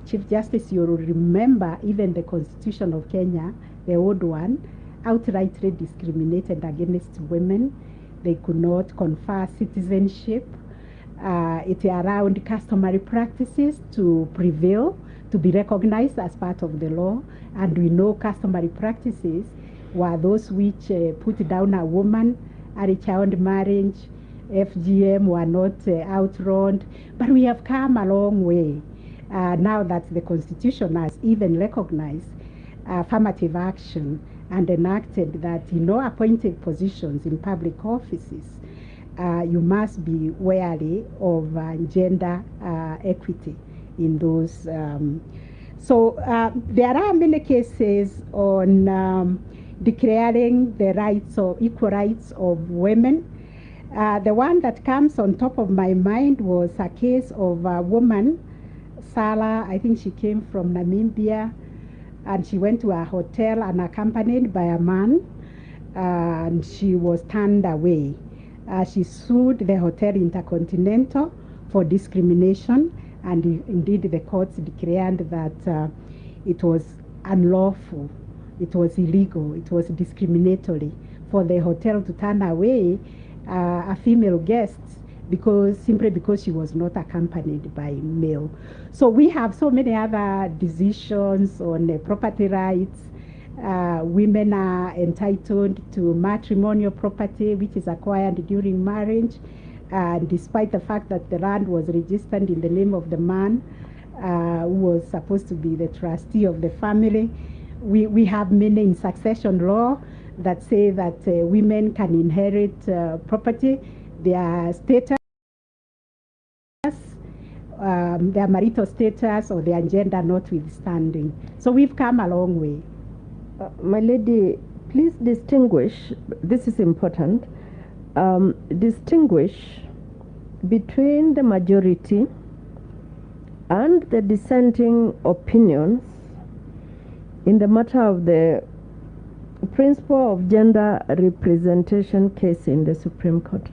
Chief Justice, you will remember even the Constitution of Kenya, the old one, outrightly discriminated against women. They could not confer citizenship. It allowed customary practices to prevail, to be recognized as part of the law. And we know customary practices were those which put down a woman, early child marriage, FGM were not outlawed. But we have come a long way now that the Constitution has even recognized affirmative action and enacted that in all appointed positions in public offices, you must be wary of gender equity in those. So there are many cases on declaring the rights of equal rights of women. The one that comes on top of my mind was a case of a woman, Sarah. I think she came from Namibia, and she went to a hotel unaccompanied by a man, and she was turned away. She sued the Hotel Intercontinental for discrimination, and indeed the courts declared that it was unlawful, it was illegal, it was discriminatory for the hotel to turn away a female guest simply because she was not accompanied by male. So we have so many other decisions on property rights. Women are entitled to matrimonial property which is acquired during marriage, despite the fact that the land was registered in the name of the man who was supposed to be the trustee of the family. We have many in succession law that say that women can inherit property, their status, their marital status, or their gender notwithstanding. So we've come a long way. My lady, please distinguish, this is important, distinguish between the majority and the dissenting opinions in the matter of the principle of gender representation case in the Supreme Court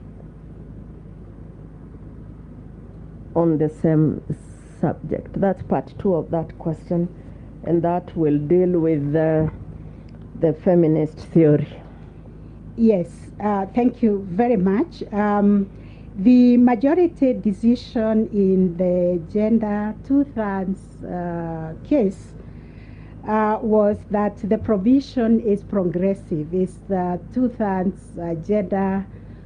on the same subject. That's part 2 of that question, and that will deal with the feminist theory. Yes, thank you very much. The majority decision in the gender 2/3 case was that the provision is progressive. It's the 2/3 gender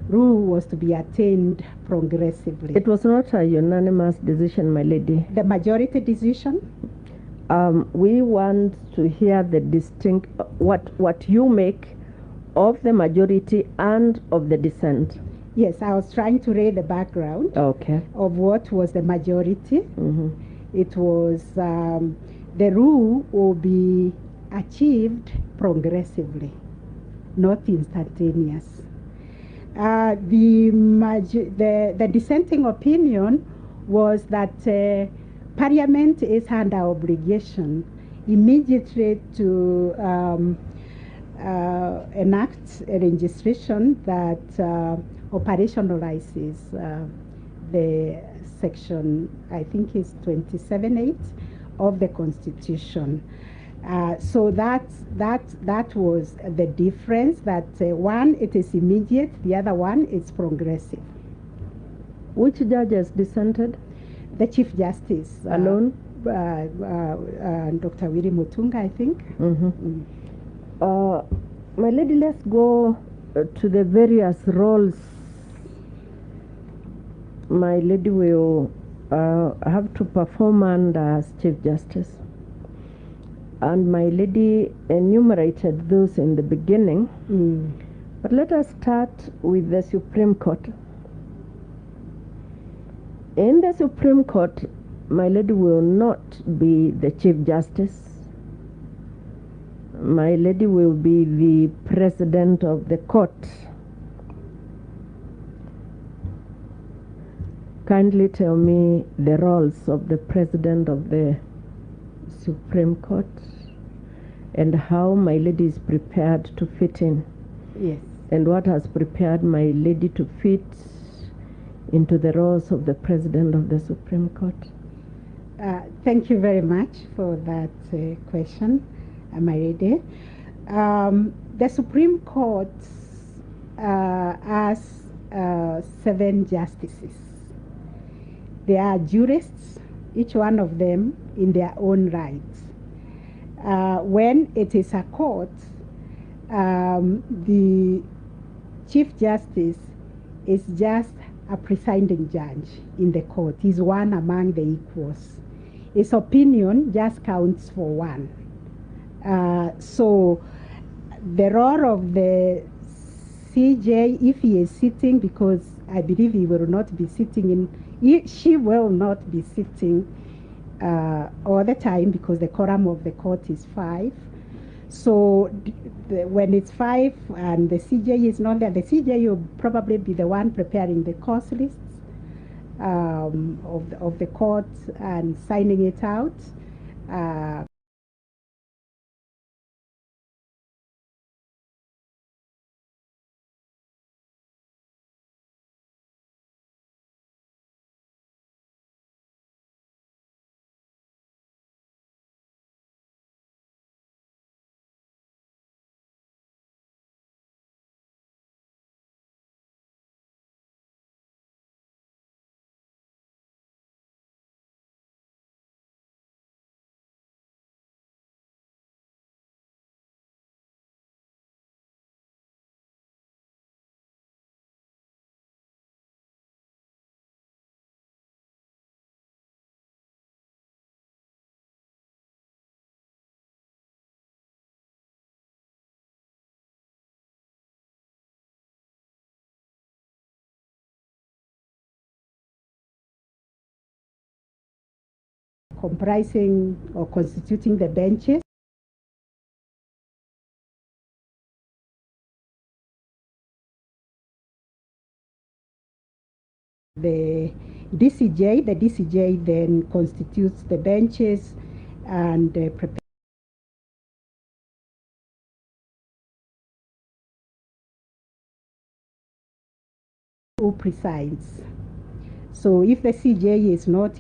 rule was to be attained progressively. It was not a unanimous decision, my lady. The majority decision? We want to hear the distinct, what you make of the majority and of the dissent. Yes, I was trying to lay the background of what was the majority. it was the rule will be achieved progressively, not instantaneous. The dissenting opinion was that Parliament is under obligation immediately to enact a legislation that operationalizes the section, I think it's 27.8 of the Constitution. So that was the difference, that one, it is immediate, the other one is progressive. Which judges dissented? The Chief Justice. Alone? Dr. Willy Mutunga, I think. My lady, let's go to the various roles my lady will have to perform under as Chief Justice. And my lady enumerated those in the beginning. But let us start with the Supreme Court. In the Supreme Court, my lady will not be the Chief Justice. My lady will be the President of the court. Kindly tell me the roles of the President of the Supreme Court and how my lady is prepared to fit in. Yes. And what has prepared my lady to fit into the roles of the President of the Supreme Court. Thank you very much for that question, my lady. The Supreme Court has 7 justices. They are jurists, each one of them in their own rights. When it is a court, the Chief Justice is just a presiding judge in the court. He's one among the equals. His opinion just counts for one. So the role of the CJ, if he is sitting, because I believe he will not be sitting she will not be sitting all the time, because the quorum of the court is 5. So when it's 5 and the CJ is not there, the CJ will probably be the one preparing the course lists of the court and signing it out. Comprising or constituting the benches. The DCJ then constitutes the benches and prepares who presides. So if the CJ is not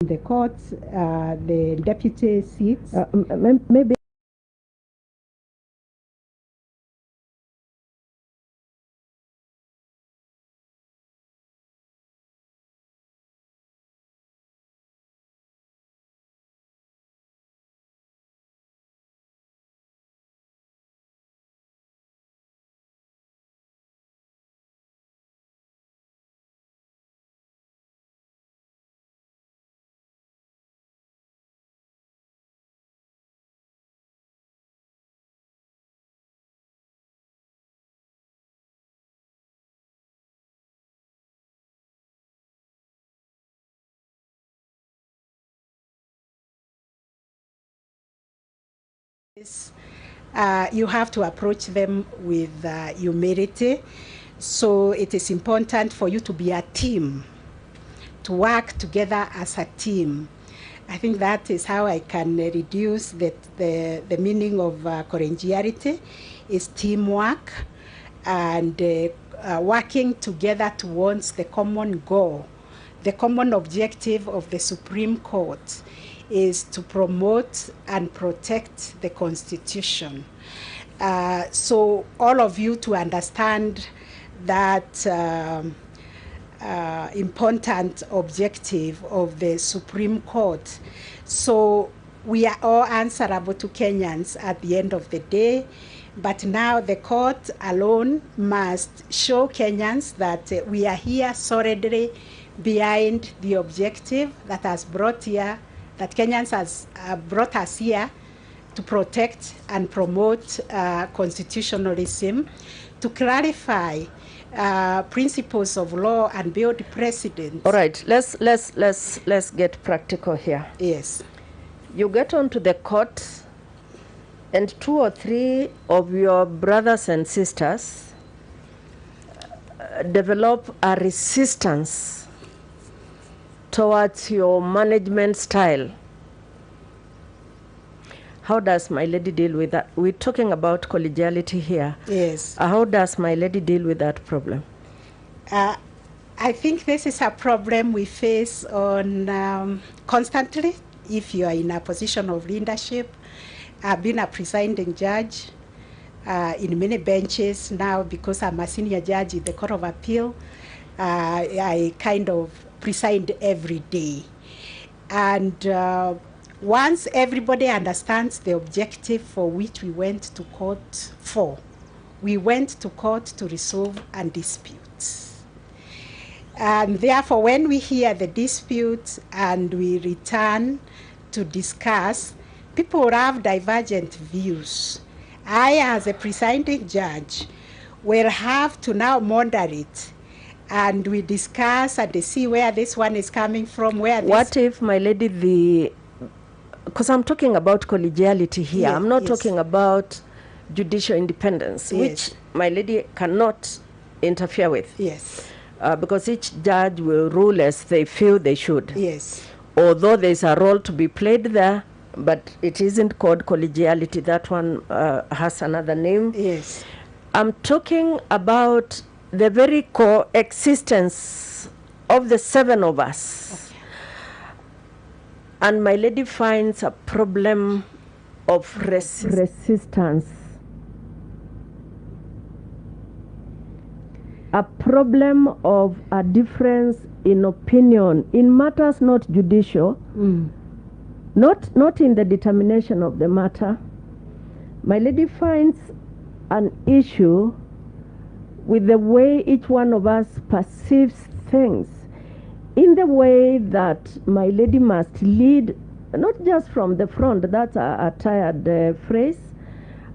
the court, the deputy seats. Maybe You have to approach them with humility. So it is important for you to be a team, to work together as a team. I think that is how I can reduce the meaning of collegiality is teamwork and working together towards the common goal. The common objective of the Supreme Court is to promote and protect the Constitution. So all of you to understand that important objective of the Supreme Court. So we are all answerable to Kenyans at the end of the day, but now the court alone must show Kenyans that we are here solidly behind the objective that has brought here, that Kenyans has brought us here to protect and promote constitutionalism, to clarify principles of law and build precedents. all right. Let's get practical here. Yes. You get onto the court, and 2 or 3 of your brothers and sisters develop a resistance towards your management style. How does my lady deal with that? We're talking about collegiality here. Yes. How does my lady deal with that problem? I think this is a problem we face on constantly if you are in a position of leadership. I've been a presiding judge in many benches now because I'm a senior judge in the Court of Appeal. I kind of preside every day. And once everybody understands the objective for which we went to court for, we went to court to resolve a dispute. And therefore, when we hear the dispute and we return to discuss, people will have divergent views. I, as a presiding judge, will have to now moderate, and we discuss and see where this one is coming from, where this... What if, my lady, because I'm talking about collegiality here. Yes, I'm not yes. talking about judicial independence, Yes. which my lady cannot interfere with. Yes, Because each judge will rule as they feel they should. yes, Although there's a role to be played there, but it isn't called collegiality. That one has another name. yes. I'm talking about the very coexistence of the 7 of us. Okay. And my lady finds a problem of resistance. A problem of a difference in opinion in matters not judicial, not in the determination of the matter. My lady finds an issue with the way each one of us perceives things, in the way that my lady must lead, not just from the front, that's a tired phrase,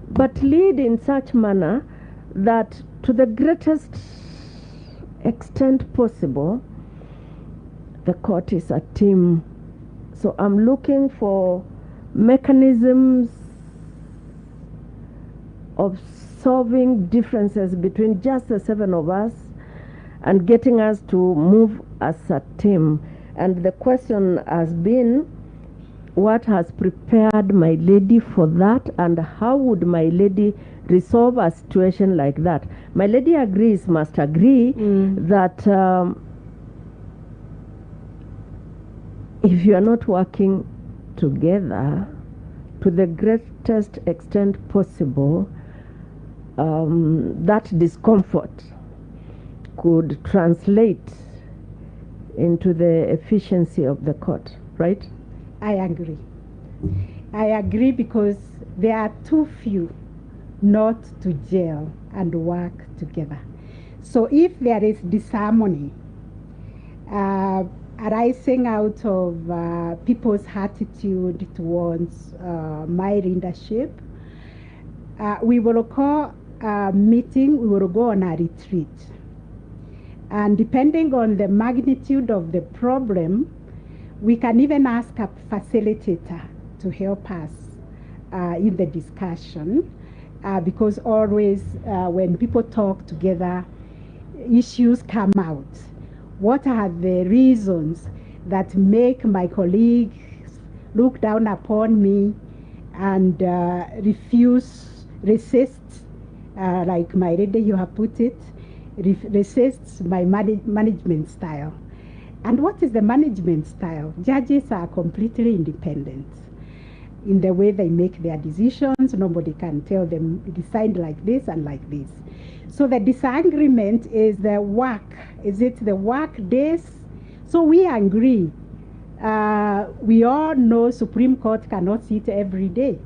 but lead in such manner that to the greatest extent possible, the court is a team. So I'm looking for mechanisms of solving differences between just the 7 of us and getting us to move as a team. And the question has been, what has prepared my lady for that, and how would my lady resolve a situation like that? My lady must agree that if you are not working together to the greatest extent possible, that discomfort could translate into the efficiency of the court, right? I agree. I agree because there are too few not to gel and work together. So if there is disharmony arising out of people's attitude towards my leadership, we will call a meeting, we will go on a retreat. And depending on the magnitude of the problem, we can even ask a facilitator to help us in the discussion, because always when people talk together, issues come out. What are the reasons that make my colleagues look down upon me and resist, like my lady you have put it, resists my management style? And what is the management style? Judges are completely independent in the way they make their decisions. Nobody can tell them decide like this and like this. So the disagreement is the work. Is it the work days? So we agree. We all know Supreme Court cannot sit every day.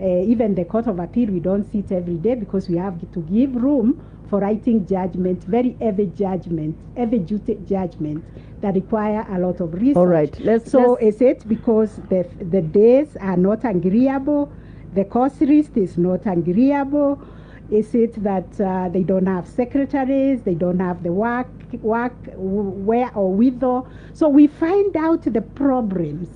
Even the Court of Appeal, we don't sit every day because we have to give room for writing judgment, very heavy duty judgment that require a lot of research. All right. Is it because the days are not agreeable? The cost list is not agreeable? Is it that they don't have secretaries? They don't have the work where or whither? So we find out the problems,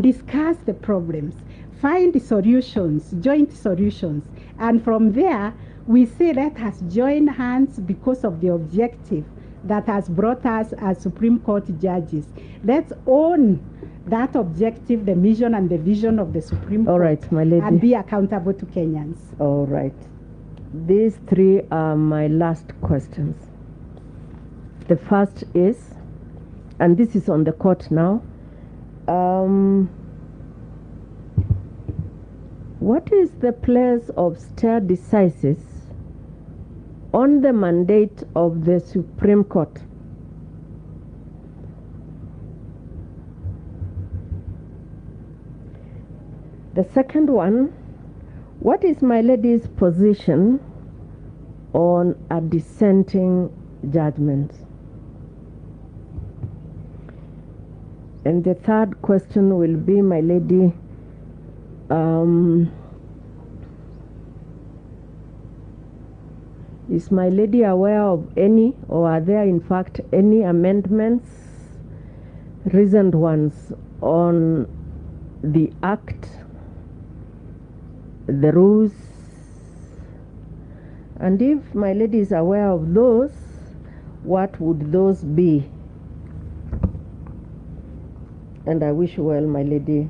discuss the problems, find the solutions, joint solutions, and from there we say let us join hands because of the objective that has brought us as Supreme Court judges. Let's own that objective, the mission and the vision of the Supreme Court. All right, my lady. And be accountable to Kenyans. All right. These three are my last questions. The first is, and this is on the court now, what is the place of stare decisis on the mandate of the Supreme Court? The second one, what is my lady's position on a dissenting judgment? And the third question will be, my lady, is my lady aware of any, or are there in fact any amendments, recent ones, on the Act, the rules? And if my lady is aware of those, what would those be? And I wish you well, my lady.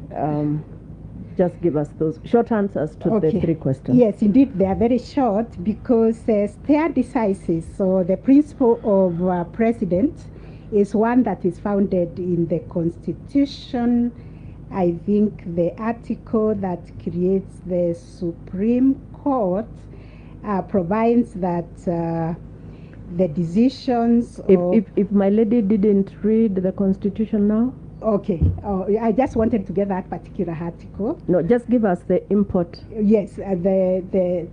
Just give us those short answers to the three questions. Yes, indeed, they are very short because stare decisis, so the principle of precedent, is one that is founded in the Constitution. I think the article that creates the Supreme Court provides that the decisions if my lady didn't read the Constitution now? Okay, I just wanted to get that particular article. No, just give us the import. Yes, the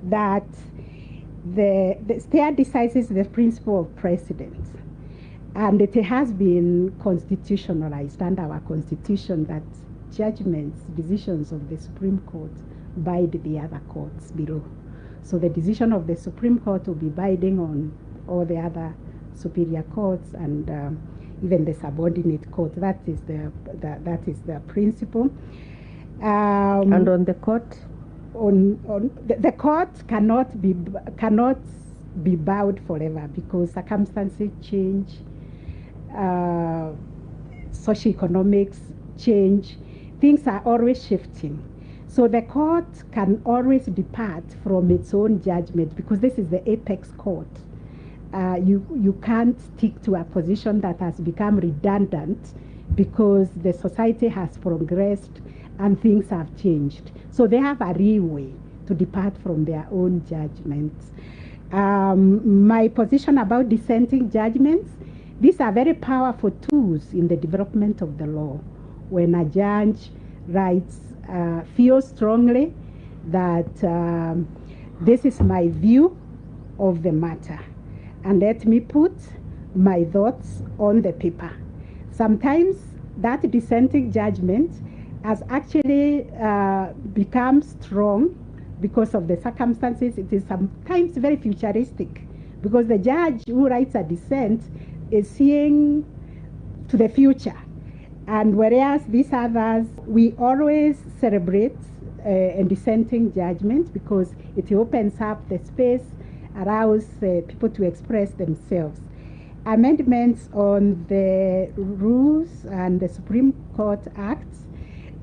stare decisis the principle of precedence, and it has been constitutionalized under our Constitution that judgments, decisions of the Supreme Court bind the other courts below. So the decision of the Supreme Court will be binding on all the other superior courts and even the subordinate court. That is the principle. And on the court? On the court cannot be bowed forever because circumstances change, socioeconomics change, things are always shifting. So the court can always depart from its own judgment because this is the apex court. You can't stick to a position that has become redundant because the society has progressed and things have changed. So they have a leeway to depart from their own judgments. My position about dissenting judgments, these are very powerful tools in the development of the law. When a judge feels strongly that this is my view of the matter, and let me put my thoughts on the paper. Sometimes that dissenting judgment has actually become strong because of the circumstances. It is sometimes very futuristic, because the judge who writes a dissent is seeing to the future. And whereas these others, we always celebrate a dissenting judgment because it opens up the space, allows people to express themselves. Amendments on the rules and the Supreme Court Acts,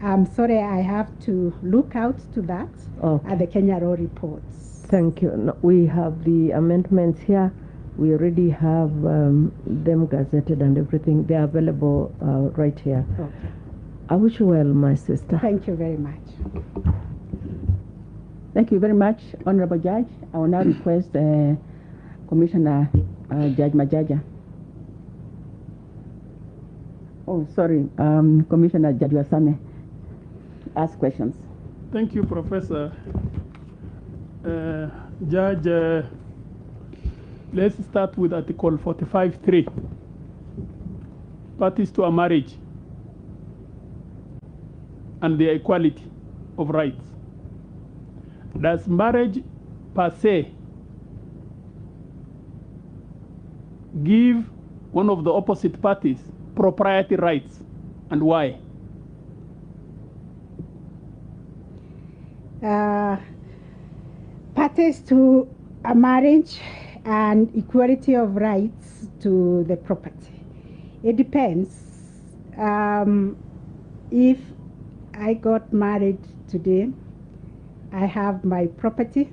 I'm sorry, I have to look out to that at the Kenya Law Reports. Thank you. No, we have the amendments here. We already have them gazetted and everything. They are available right here. Okay. I wish you well, my sister. Thank you very much. Thank you very much, Honorable Judge. I will now request Commissioner Judge Majaja. Oh, sorry, Commissioner Judge Wasame. Ask questions. Thank you, Professor. Judge, let's start with Article 45.3. Parties to a marriage and the equality of rights. Does marriage per se give one of the opposite parties propriety rights, and why? Parties to a marriage and equality of rights to the property. It depends. If I got married today, I have my property.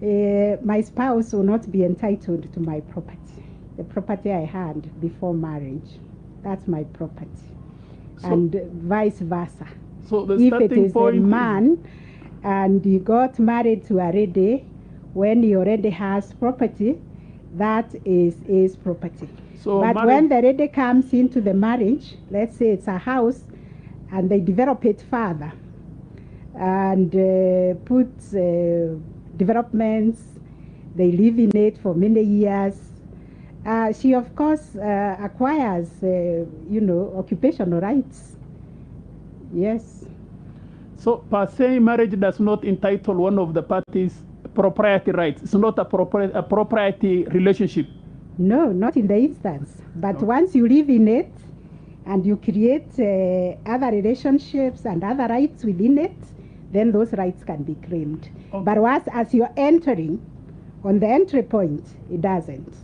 My spouse will not be entitled to my property. The property I had before marriage, that's my property. So, and vice versa. So the if it is point a man and he got married to a lady, when he already has property, that is his property. So but when the lady comes into the marriage, let's say it's a house, and they develop it further, and put developments, they live in it for many years, she of course acquires, occupational rights. Yes. So per se, marriage does not entitle one of the parties propriety rights. It's not a propriety relationship. No, not in the instance. But once you live in it and you create other relationships and other rights within it, then those rights can be claimed. Okay. But as you're entering, on the entry point, it doesn't.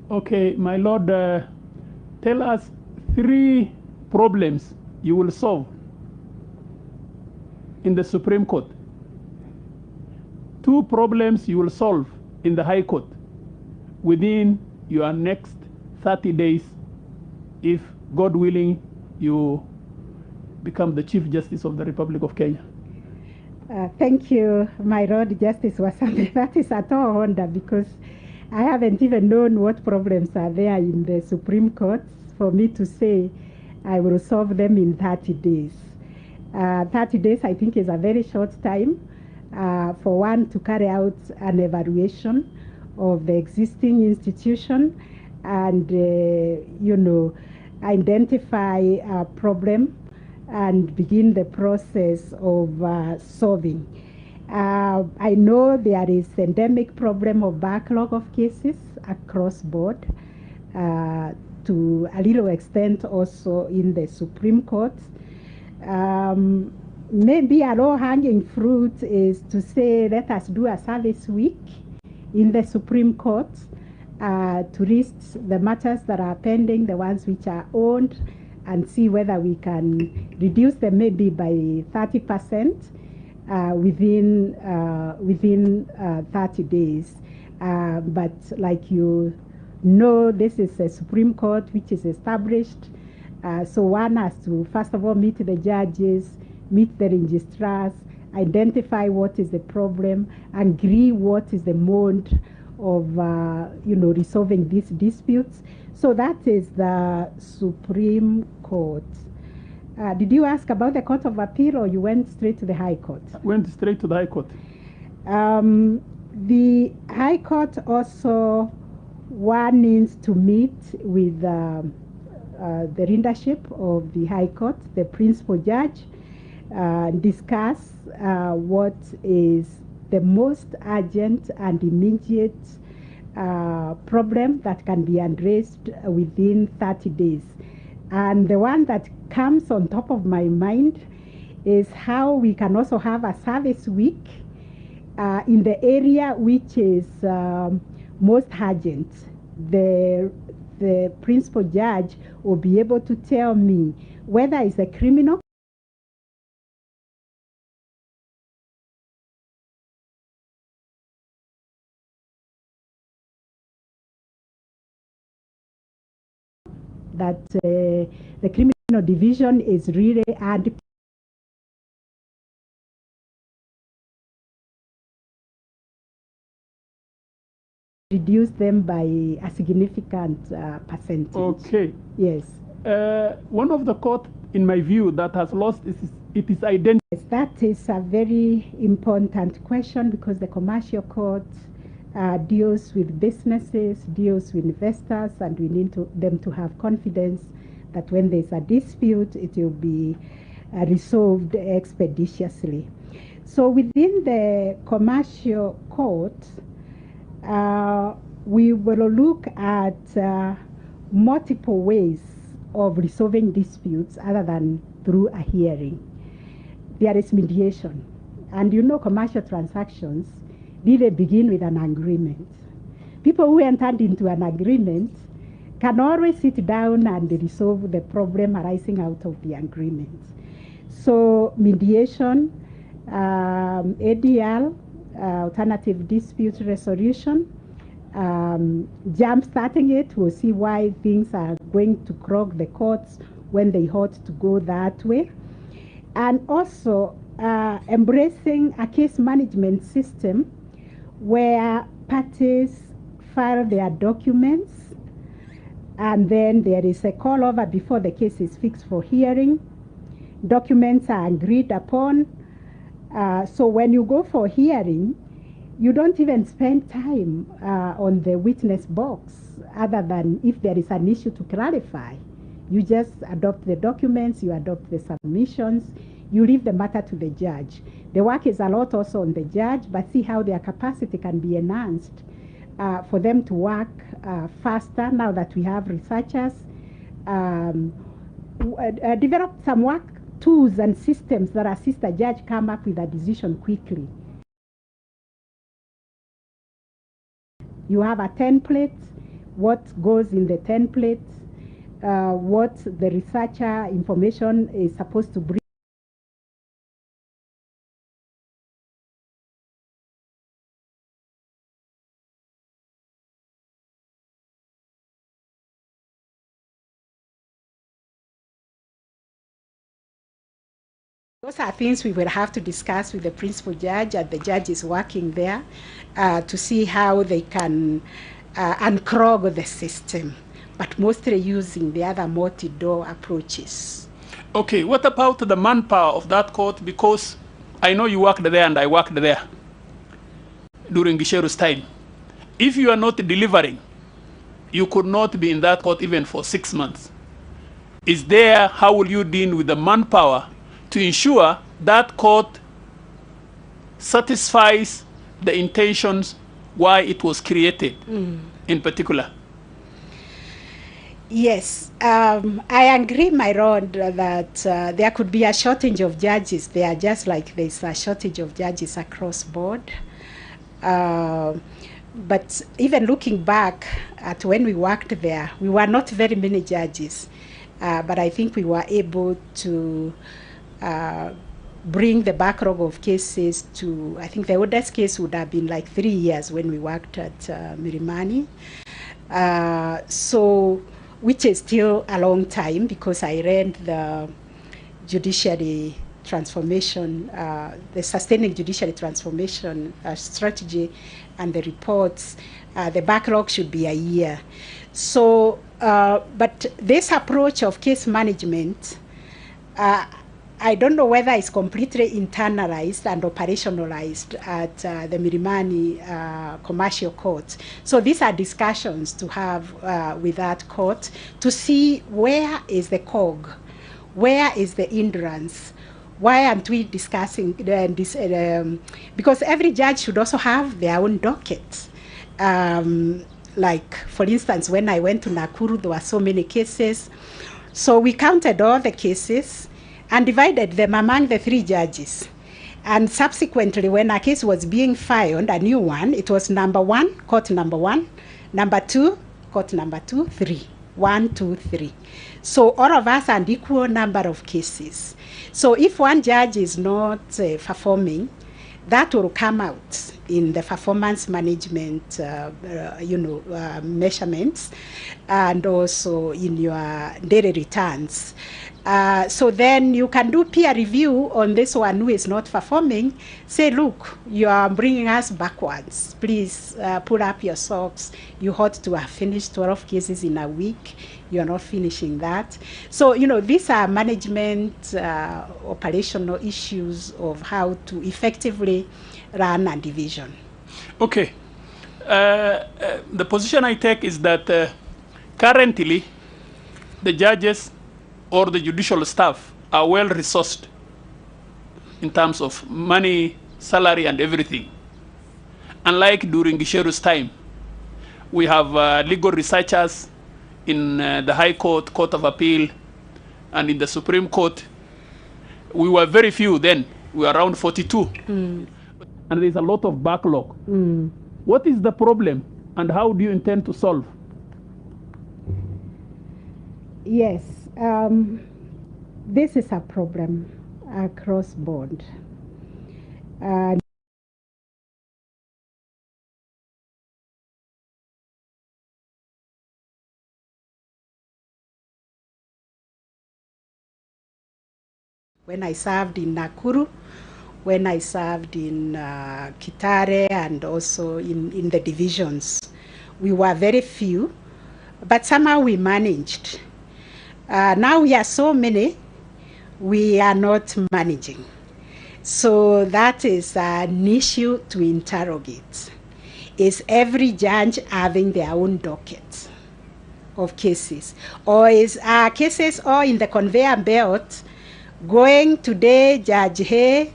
Okay, my Lord, tell us 3 problems you will solve in the Supreme Court. 2 problems you will solve in the High Court within your next 30 days, if, God willing, you become the Chief Justice of the Republic of Kenya. Thank you, my Lord Justice Wasame. That is at all wonder, because I haven't even known what problems are there in the Supreme Court for me to say I will solve them in 30 days. 30 days, I think, is a very short time for one to carry out an evaluation of the existing institution and, identify a problem and begin the process of solving. I know there is endemic problem of backlog of cases across board, to a little extent also in the Supreme Court. Maybe a low-hanging fruit is to say, let us do a service week in the Supreme Court to list the matters that are pending, the ones which are owned, and see whether we can reduce them maybe by 30% within 30 days. But like this is a Supreme Court which is established So one has to, first of all, meet the judges, meet the registrars, identify what is the problem, agree what is the mode of resolving these disputes. So that is the Supreme Court. Did you ask about the Court of Appeal, or you went straight to the High Court? Went straight to the High Court. The High Court also, one needs to meet with the leadership of the High Court, the principal judge, discuss what is the most urgent and immediate problem that can be addressed within 30 days. And the one that comes on top of my mind is how we can also have a service week in the area which is most urgent. The principal judge will be able to tell me whether it's a criminal that the criminal division is really and reduce them by a significant percentage. Okay. Yes. One of the court, in my view, that has lost its identity. Yes, that is a very important question, because the commercial court deals with businesses, deals with investors, and we need them to have confidence that when there's a dispute, it will be resolved expeditiously. So within the commercial court, we will look at multiple ways of resolving disputes other than through a hearing. There is mediation, and commercial transactions really begin with an agreement. People who entered into an agreement can always sit down and resolve the problem arising out of the agreement. So mediation, ADL, alternative dispute resolution, jump starting it, we'll see why things are going to clog the courts when they ought to go that way. And also embracing a case management system where parties file their documents, and then there is a call over before the case is fixed for hearing. Documents are agreed upon. So when you go for hearing, you don't even spend time on the witness box, other than if there is an issue to clarify. You just adopt the documents, you adopt the submissions, you leave the matter to the judge. The work is a lot also on the judge, but see how their capacity can be enhanced for them to work faster now that we have researchers. Develop some work tools and systems that assist the judge come up with a decision quickly. You have a template, what goes in the template, what the researcher information is supposed to bring. Those are things we will have to discuss with the principal judge, and the judge is working there to see how they can unclog the system, but mostly using the other multi-door approaches. Okay, what about the manpower of that court? Because I know you worked there and I worked there during Gisheru's time. If you are not delivering, you could not be in that court even for 6 months. Is there, how will you deal with the manpower to ensure that court satisfies the intentions why it was created in particular? Yes, I agree, my Lord, that there could be a shortage of judges there, just like there's a shortage of judges across board. But even looking back at when we worked there, we were not very many judges, but I think we were able to bring the backlog of cases to, I think the oldest case would have been like 3 years when we worked at Milimani. So which is still a long time because I read the judiciary transformation, the sustaining judiciary transformation strategy and the reports. The backlog should be a year. So, but this approach of case management, I don't know whether it's completely internalized and operationalized at the Milimani Commercial Court. So these are discussions to have with that court to see where is the cog, where is the hindrance. Why aren't we discussing this? Because every judge should also have their own docket. Like, for instance, when I went to Nakuru, there were so many cases. So we counted all the cases and divided them among the 3 judges. And subsequently, when a case was being filed, a new one, it was number 1, court number 1, number 2, court number 2, 3. 1, 2, 3. So all of us had equal number of cases. So if one judge is not performing, that will come out in the performance management, measurements, and also in your daily returns. So then you can do peer review on this one who is not performing. Say, look, you are bringing us backwards. Please pull up your socks. You ought to have finished 12 cases in a week. You're not finishing that. So, these are management, operational issues of how to effectively run a division. Okay. The position I take is that currently the judges or the judicial staff are well resourced in terms of money, salary, and everything. Unlike during Gisheru's time, we have legal researchers in the High Court, Court of Appeal, and in the Supreme Court. We were very few then. We were around 42. And there's a lot of backlog. What is the problem, and how do you intend to solve? Yes, this is a problem across board. When I served in Nakuru, when I served in Kitare, and also in the divisions, we were very few, but somehow we managed. Now we are so many, we are not managing. So that is an issue to interrogate. Is every judge having their own docket of cases? Or is cases all in the conveyor belt, going today, Judge A,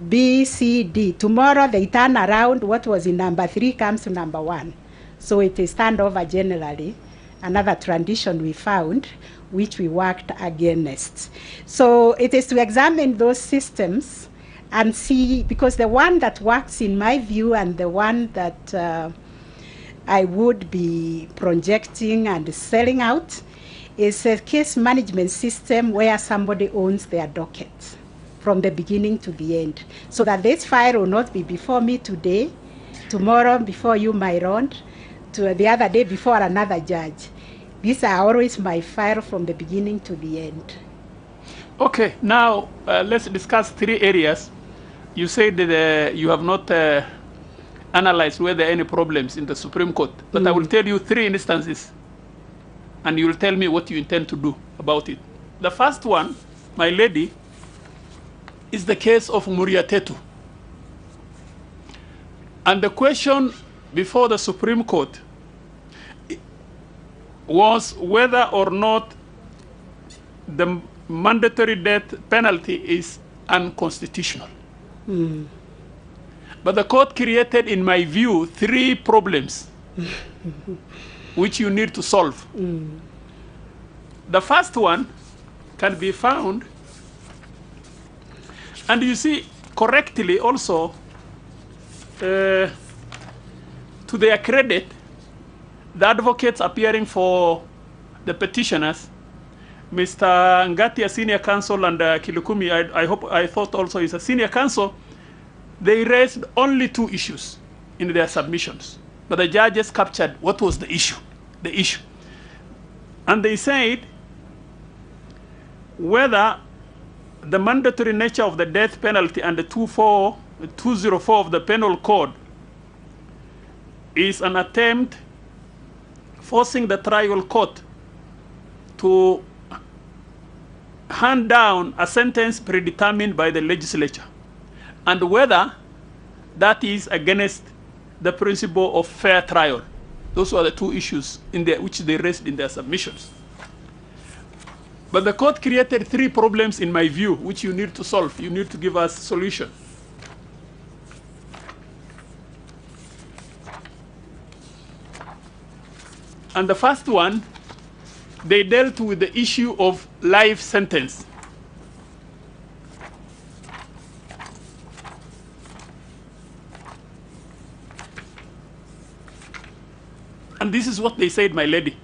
B, C, D. Tomorrow they turn around, what was in number 3 comes to number 1. So it is turned over generally. Another tradition we found, which we worked against. So it is to examine those systems and see, because the one that works in my view and the one that I would be projecting and selling out is a case management system where somebody owns their docket from the beginning to the end, so that this file will not be before me today, tomorrow before you, my Lord, to the other day before another judge. These are always my file from the beginning to the end. Okay, now let's discuss 3 areas. You said that you have not analyzed whether there are any problems in the Supreme Court, but I will tell you 3 instances, and you will tell me what you intend to do about it. The first one, my lady, is the case of Muriatetu. And the question before the Supreme Court was whether or not the mandatory death penalty is unconstitutional. But the court created, in my view, 3 problems which you need to solve. The first one can be found, and you see correctly also, to their credit, the advocates appearing for the petitioners, Mr. Ngati, a senior counsel, and Kilukumi, I thought also is a senior counsel, they raised only 2 issues in their submissions. But the judges captured what was the issue. The issue. And they said whether the mandatory nature of the death penalty and the 204 of the Penal Code is an attempt forcing the trial court to hand down a sentence predetermined by the legislature, and whether that is against the principle of fair trial. Those were the two issues which they raised in their submissions. But the court created three problems, in my view, which you need to solve. You need to give us a solution. And the first one, they dealt with the issue of life sentence. And this is what they said, my lady.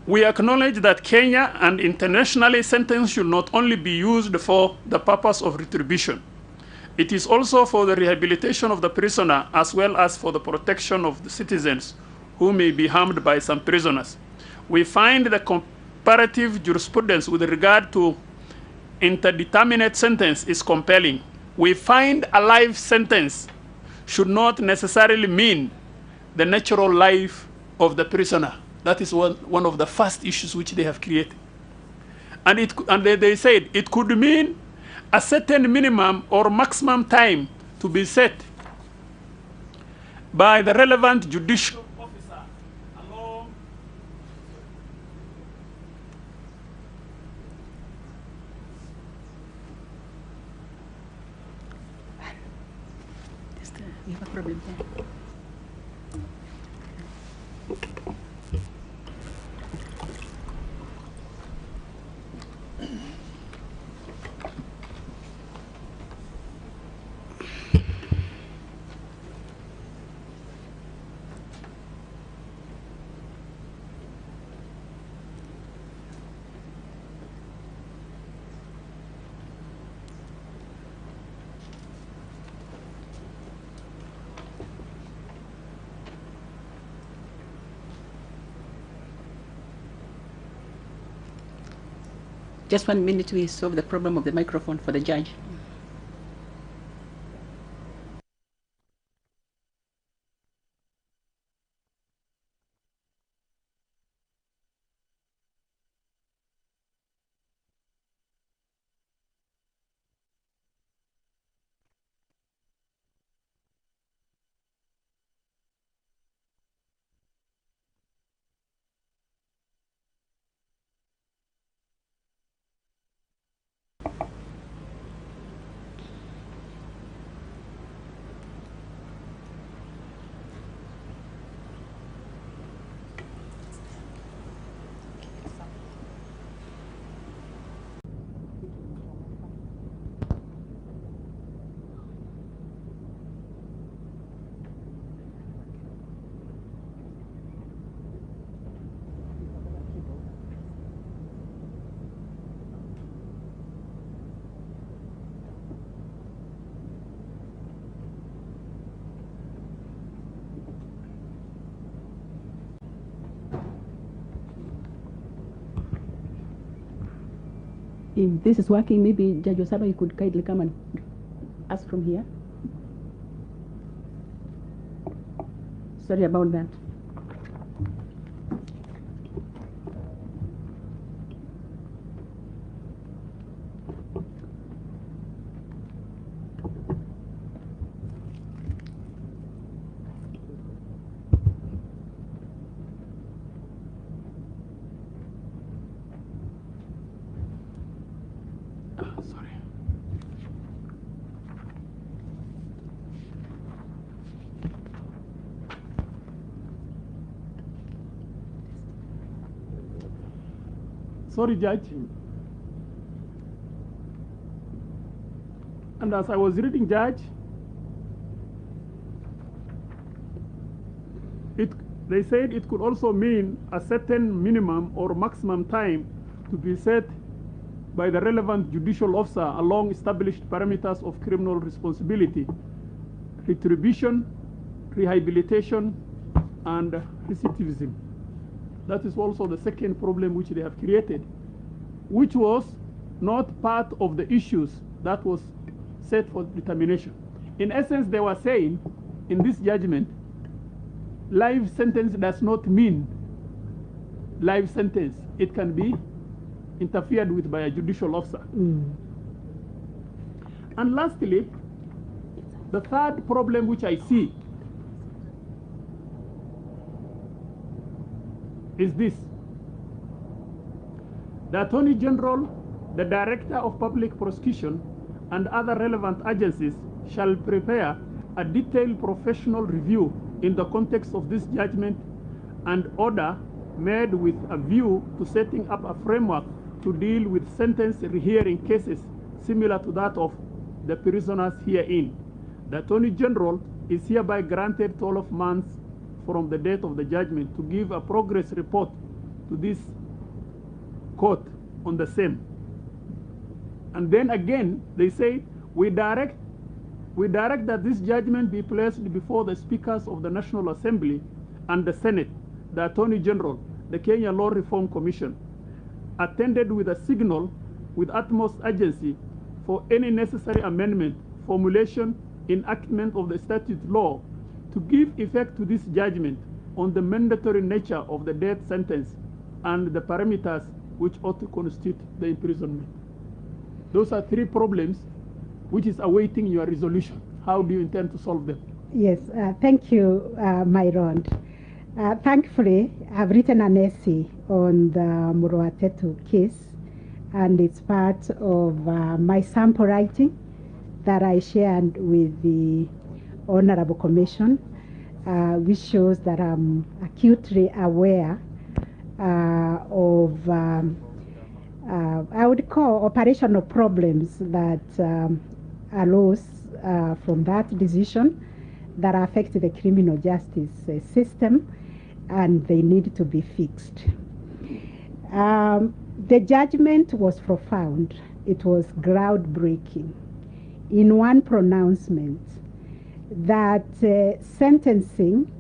We acknowledge that Kenya and internationally sentence should not only be used for the purpose of retribution. It is also for the rehabilitation of the prisoner as well as for the protection of the citizens who may be harmed by some prisoners. We find the comparative jurisprudence with regard to interdeterminate sentence is compelling. We find a life sentence should not necessarily mean the natural life of the prisoner. That is one of the first issues which they have created. And they said it could mean a certain minimum or maximum time to be set by the relevant judicial officer along we have a problem there. Just 1 minute, we solve the problem of the microphone for the judge. If this is working, maybe Judge Osaba, you could kindly come and ask from here. Sorry about that. Sorry. Sorry, Judge. And as I was reading, Judge, they said it could also mean a certain minimum or maximum time to be set by the relevant judicial officer along established parameters of criminal responsibility. retribution, rehabilitation, and recidivism. That is also the second problem which they have created, which was not part of the issues that was set for determination. In essence, they were saying in this judgment, life sentence does not mean life sentence. It can be interfered with by a judicial officer. And lastly, the third problem which I see is this. The Attorney General, the Director of Public Prosecution, and other relevant agencies shall prepare a detailed professional review in the context of this judgment and order made with a view to setting up a framework to deal with sentence rehearing cases similar to that of the prisoners herein. The Attorney General is hereby granted 12 months from the date of the judgment to give a progress report to this court on the same. And then again, they say, we direct that this judgment be placed before the speakers of the National Assembly and the Senate, the Attorney General, the Kenya Law Reform Commission, attended with a signal with utmost urgency for any necessary amendment, formulation, enactment of the statute law to give effect to this judgment on the mandatory nature of the death sentence and the parameters which ought to constitute the imprisonment. Those are three problems which is awaiting your resolution. How do you intend to solve them? Yes, thank you, Myron. Thankfully, I've written an essay on the Muratetu case, and it's part of my sample writing that I shared with the Honorable Commission, which shows that I'm acutely aware of, I would call operational problems that arose from that decision that affect the criminal justice system, and they need to be fixed. The judgment was profound. It was groundbreaking. In one pronouncement, that sentencing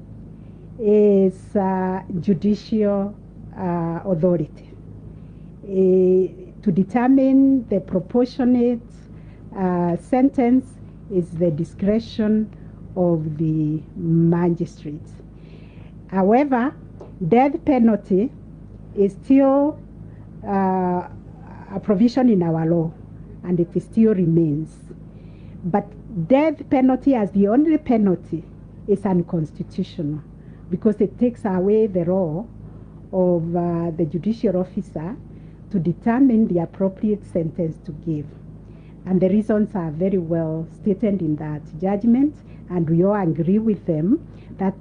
is judicial authority to determine the proportionate sentence is the discretion of the magistrate. However, death penalty is still a provision in our law, and it still remains. But death penalty as the only penalty is unconstitutional because it takes away the role of the judicial officer to determine the appropriate sentence to give. And the reasons are very well stated in that judgment, and we all agree with them that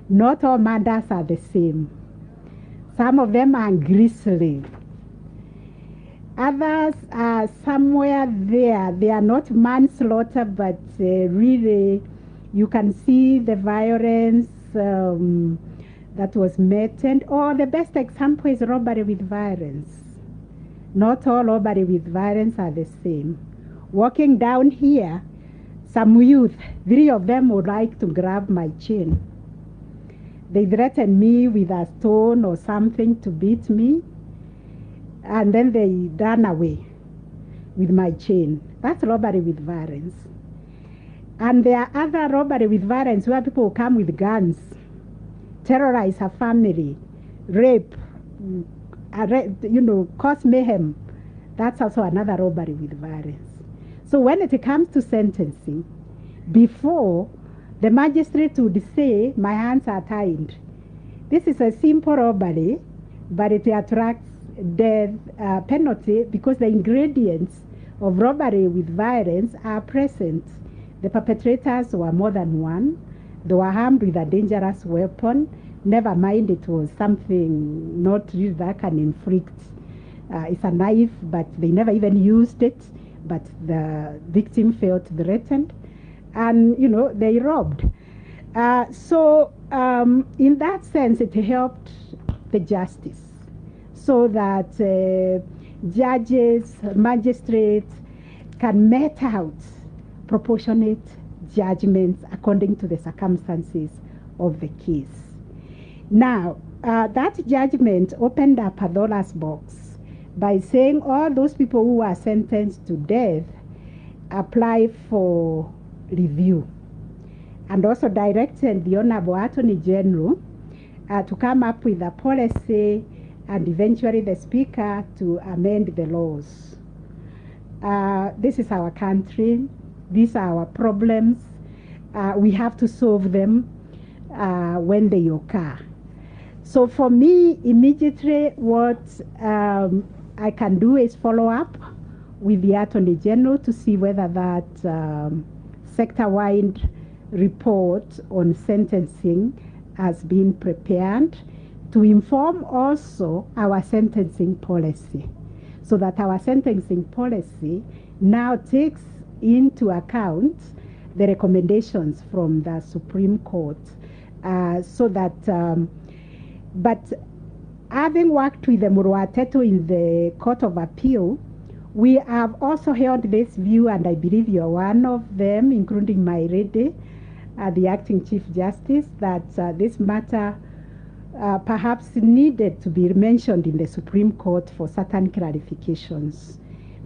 not all murders are the same. Some of them are grisly. Others are somewhere there. They are not manslaughter, but really you can see the violence that was met. Or the best example is robbery with violence. Not all robbery with violence are the same. Walking down here, some youth, 3 of them would like to grab my chain. They threatened me with a stone or something to beat me, and then they ran away with my chain. That's robbery with violence. And there are other robbery with violence where people come with guns, terrorize a family, rape, cause mayhem. That's also another robbery with violence. So when it comes to sentencing, before the magistrate would say, my hands are tied. This is a simple robbery, but it attracts death penalty because the ingredients of robbery with violence are present. The perpetrators were more than one. They were armed with a dangerous weapon. Never mind, it was something not really that can inflict. It's a knife, but they never even used it. But the victim felt threatened, and they robbed. So in that sense, it helped the justice, so that judges, magistrates can mete out proportionate judgments according to the circumstances of the case. Now, that judgment opened a Pandora's box by saying all those people who are sentenced to death apply for review, and also directed the Honorable Attorney General to come up with a policy and eventually the Speaker to amend the laws. This is our country. These are our problems. We have to solve them when they occur. So for me, immediately what I can do is follow up with the Attorney General to see whether that sector-wide report on sentencing has been prepared, to inform also our sentencing policy, so that our sentencing policy now takes into account the recommendations from the Supreme Court, so that, but having worked with the Murwateto in the Court of Appeal, we have also held this view, and I believe you are one of them, including my lady, the acting Chief Justice, that this matter perhaps needed to be mentioned in the Supreme Court for certain clarifications.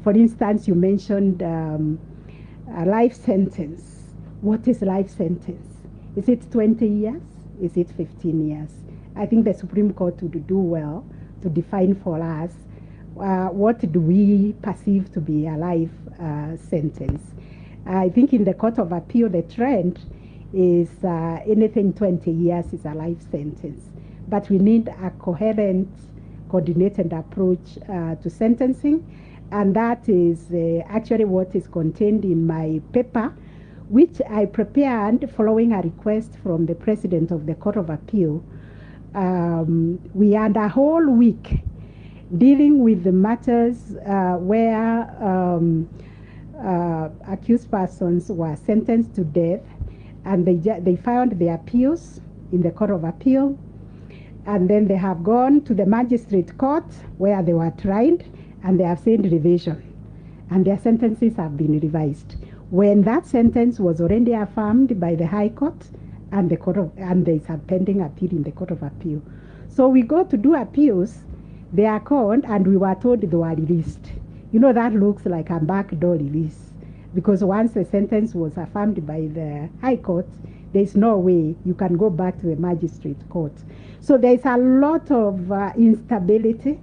For instance, you mentioned a life sentence. What is life sentence? Is it 20 years? Is it 15 years? I think the Supreme Court would do well to define for us what do we perceive to be a life sentence. I think in the Court of Appeal, the trend is anything 20 years is a life sentence. But we need a coherent, coordinated approach to sentencing, and that is actually what is contained in my paper, which I prepared following a request from the President of the Court of Appeal. We had a whole week dealing with the matters where accused persons were sentenced to death, and they found the appeals in the Court of Appeal, and then they have gone to the magistrate court where they were tried, and they have seen revision, and their sentences have been revised. When that sentence was already affirmed by the High Court, and and there is a pending appeal in the Court of Appeal. So we go to do appeals, they are called, and we were told they were released. You know, that looks like a backdoor release, because once the sentence was affirmed by the High Court, there is no way you can go back to the magistrate court. So there is a lot of instability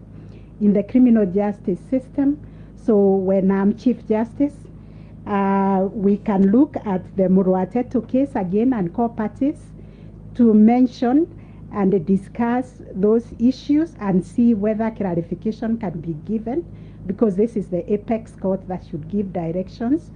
in the criminal justice system. So when I'm Chief Justice, we can look at the Murwateto case again and call parties to mention and discuss those issues and see whether clarification can be given, because this is the apex court that should give directions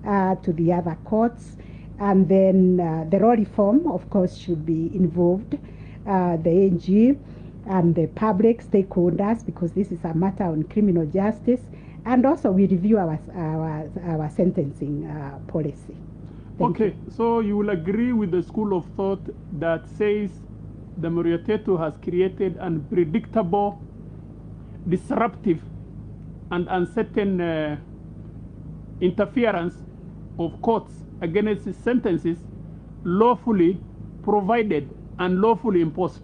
to the other courts. And then the law reform, of course, should be involved, the AG and the public stakeholders, because this is a matter on criminal justice. And also we review our sentencing policy. Okay, so you will agree with the school of thought that says the Murwateto has created unpredictable, disruptive, and uncertain interference of courts against its sentences lawfully provided and lawfully imposed.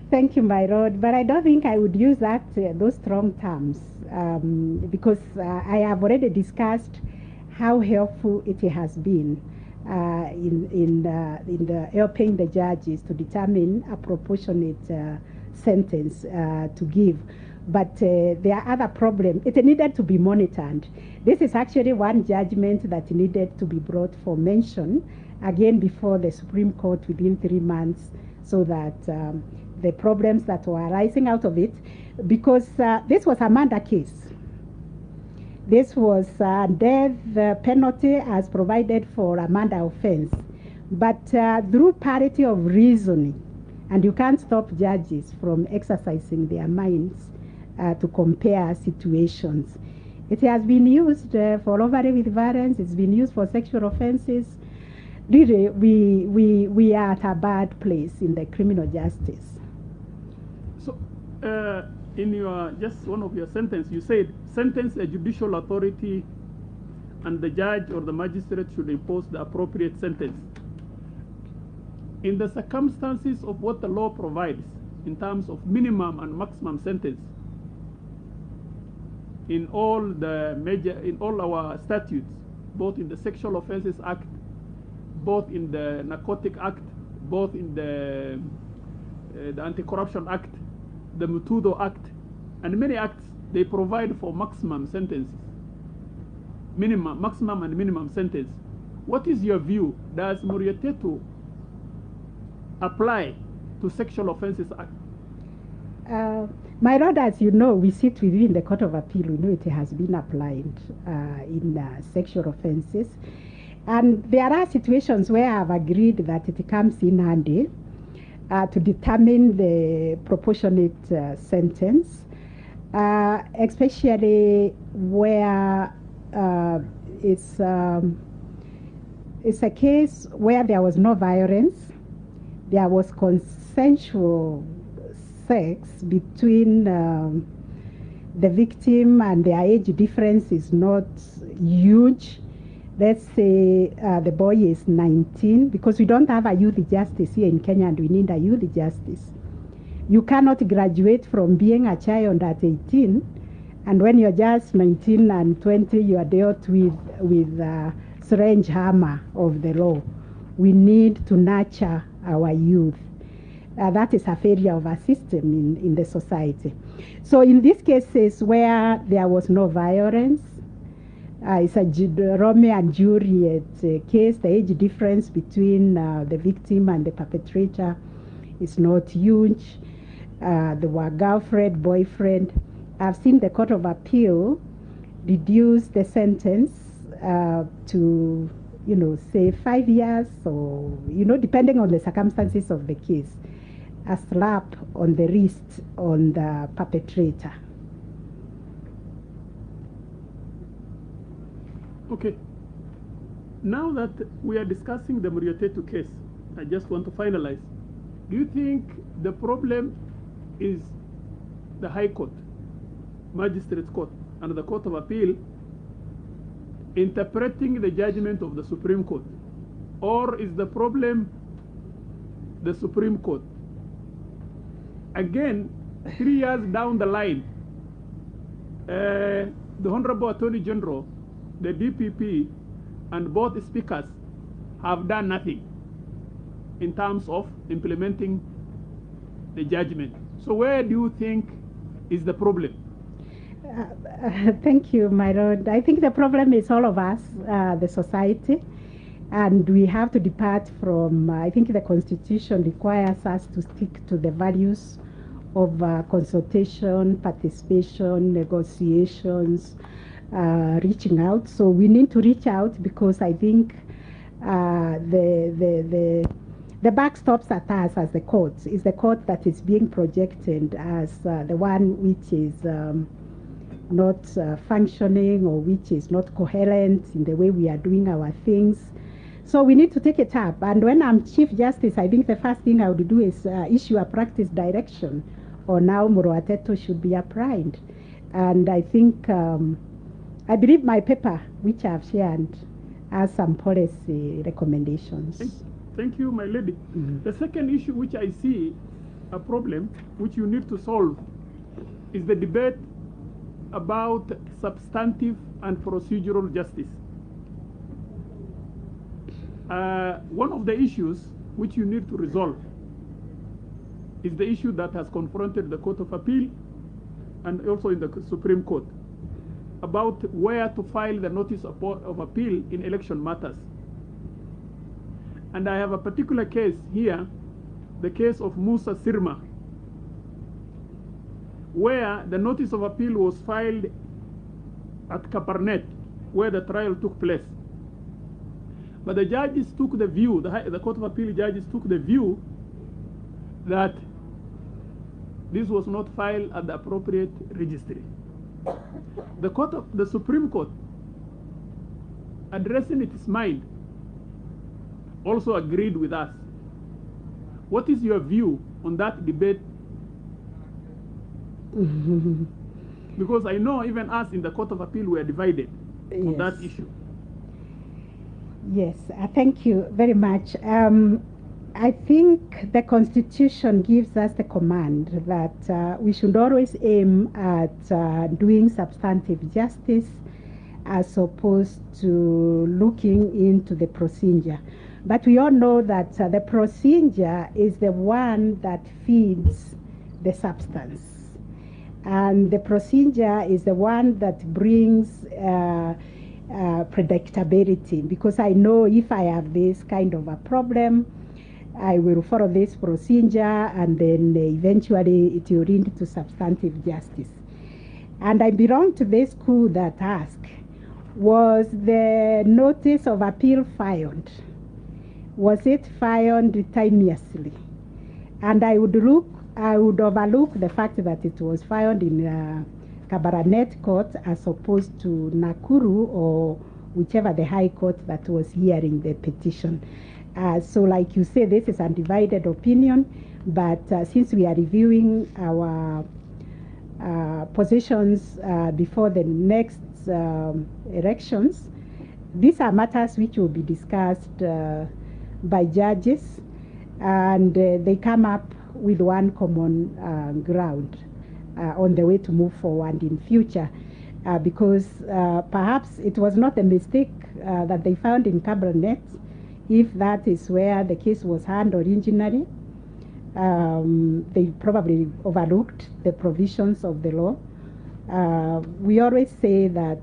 Thank you, my lord, but I don't think I would use that those strong terms, because I have already discussed how helpful it has been in helping the judges to determine a proportionate sentence to give. But there are other problems. It needed to be monitored. This is actually one judgment that needed to be brought for mention again before the Supreme Court within 3 months, so that the problems that were arising out of it, because this was a murder case. This was death penalty as provided for a murder offense. But through parity of reasoning, and you can't stop judges from exercising their minds to compare situations. It has been used for robbery with violence, it's been used for sexual offenses. Really, we are at a bad place in the criminal justice. So, in your, just one of your sentences, you said, sentence a judicial authority and the judge or the magistrate should impose the appropriate sentence. In the circumstances of what the law provides in terms of minimum and maximum sentence, in all our statutes, both in the Sexual Offences Act, both in the Narcotic Act, both in the Anti-Corruption Act, the Mutudo Act, and many acts, they provide for maximum sentences, maximum and minimum sentence. What is your view? Does Murietetu apply to Sexual Offences Act? My Lord, as you know, we sit within the Court of Appeal. We know it has been applied in sexual offences. And there are situations where I've agreed that it comes in handy to determine the proportionate sentence, especially where it's a case where there was no violence, there was consensual sex between the victim, and their age difference is not huge. Let's say the boy is 19, because we don't have a youth justice here in Kenya, and we need a youth justice. You cannot graduate from being a child at 18, and when you're just 19 and 20, you are dealt with strange hammer of the law. We need to nurture our youth. That is a failure of our system in the society. So in these cases where there was no violence, it's a Romeo and Juliet case. The age difference between the victim and the perpetrator is not huge. They were girlfriend, boyfriend. I've seen the Court of Appeal reduce the sentence to, say 5 years, or, depending on the circumstances of the case, a slap on the wrist on the perpetrator. Okay. Now that we are discussing the Murietetu case, I just want to finalize. Do you think the problem is the High Court, Magistrates Court, and the Court of Appeal interpreting the judgment of the Supreme Court? Or is the problem the Supreme Court? Again, 3 years down the line, the Honorable Attorney General, the DPP, and both speakers have done nothing in terms of implementing the judgment. So where do you think is the problem? Thank you, my Lord. I think the problem is all of us, the society, and we have to depart from, I think the Constitution requires us to stick to the values of consultation, participation, negotiations, reaching out. So we need to reach out, because I think the buck stops at us as the court. It's the court that is being projected as the one which is not functioning, or which is not coherent in the way we are doing our things. So we need to take it up. And when I'm Chief Justice, I think the first thing I would do is issue a practice direction on how Murietetu should be applied. And I think, I believe my paper, which I've shared, has some policy recommendations. Thank you, my lady. Mm-hmm. The second issue which I see a problem, which you need to solve, is the debate about substantive and procedural justice. One of the issues which you need to resolve is the issue that has confronted the Court of Appeal and also in the Supreme Court, about where to file the notice of appeal in election matters. And I have a particular case here, the case of Musa Sirma, where the notice of appeal was filed at Kaparnet, where the trial took place. But the judges took the view, the Court of Appeal judges took the view that this was not filed at the appropriate registry. The Supreme Court, addressing its mind, also agreed with us. What is your view on that debate? Mm-hmm. Because I know even us in the Court of Appeal were divided on that issue. Yes, thank you very much. I think the Constitution gives us the command that we should always aim at doing substantive justice as opposed to looking into the procedure. But we all know that the procedure is the one that feeds the substance. And the procedure is the one that brings predictability, because I know if I have this kind of a problem, I will follow this procedure, and then eventually it will lead to substantive justice. And I belong to this school that asked, was the notice of appeal filed? Was it filed timeously? And I would overlook the fact that it was filed in Kabarnet Court as opposed to Nakuru or whichever the High Court that was hearing the petition. So like you say, this is undivided opinion, but since we are reviewing our positions before the next elections, these are matters which will be discussed by judges, and they come up with one common ground on the way to move forward in future, because perhaps it was not a mistake that they found in Cabernet. If that is where the case was heard originally, they probably overlooked the provisions of the law. We always say that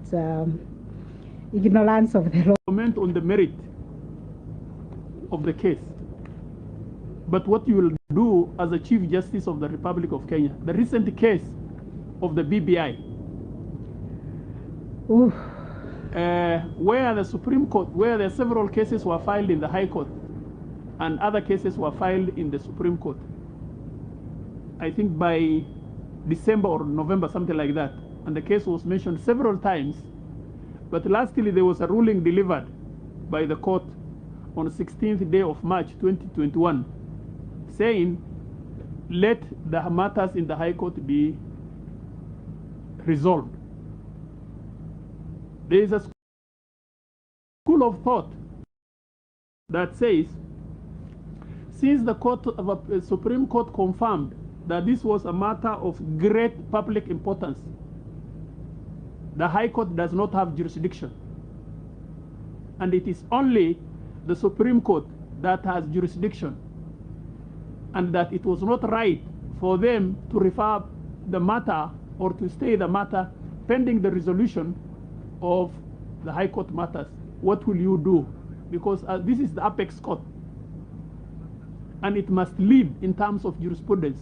ignorance of the law. Comment on the merit of the case, but what you will do as a Chief Justice of the Republic of Kenya, the recent case of the BBI, where the Supreme Court, where the several cases were filed in the High Court and other cases were filed in the Supreme Court, I think by December or November, something like that, and the case was mentioned several times, but lastly there was a ruling delivered by the court on the 16th day of March 2021 saying, let the matters in the High Court be resolved. There is a school of thought that says, since the Supreme Court confirmed that this was a matter of great public importance, the High Court does not have jurisdiction, and it is only the Supreme Court that has jurisdiction, and that it was not right for them to refer the matter or to stay the matter pending the resolution of the High Court matters. What will you do? Because this is the apex court, and it must lead in terms of jurisprudence,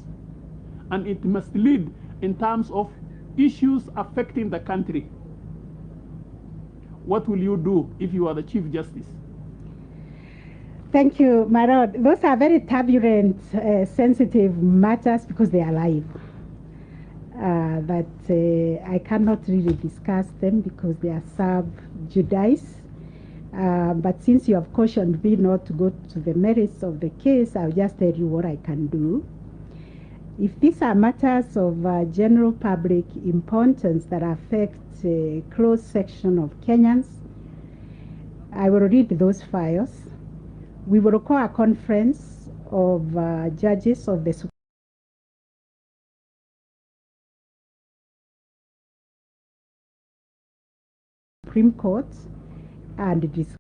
and it must lead in terms of issues affecting the country. What will you do if you are the Chief Justice? Thank you, my lord. Those are very turbulent, sensitive matters because they are live. I cannot really discuss them because they are sub judice. But since you have cautioned me not to go to the merits of the case, I'll just tell you what I can do. If these are matters of general public importance that affect a close section of Kenyans, I will read those files. We will call a conference of judges of the Supreme Court and discuss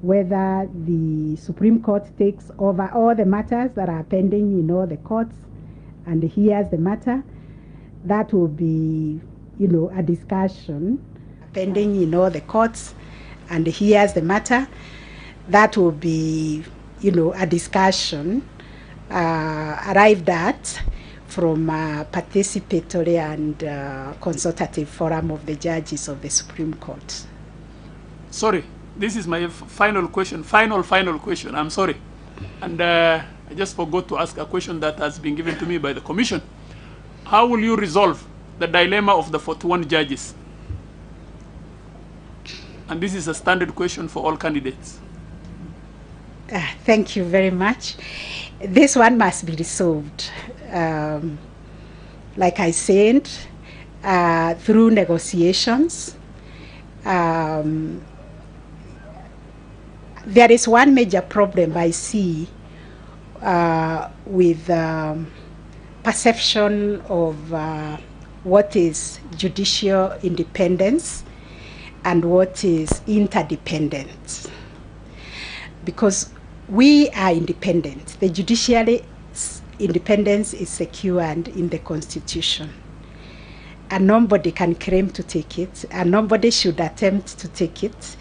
whether the Supreme Court takes over all the matters that are pending in all the courts and hears the matter. That will be, a discussion pending in all the courts and hears the matter. That will be, a discussion arrived at from a participatory and consultative forum of the judges of the Supreme Court. Sorry, this is my final question, final question, I'm sorry. And I just forgot to ask a question that has been given to me by the Commission. How will you resolve the dilemma of the 41 judges? And this is a standard question for all candidates. Thank you very much. This one must be resolved. like I said, through negotiations. There is one major problem I see with perception of what is judicial independence and what is interdependence. Because we are independent. The judiciary independence is secured in the Constitution. And nobody can claim to take it, and nobody should attempt to take it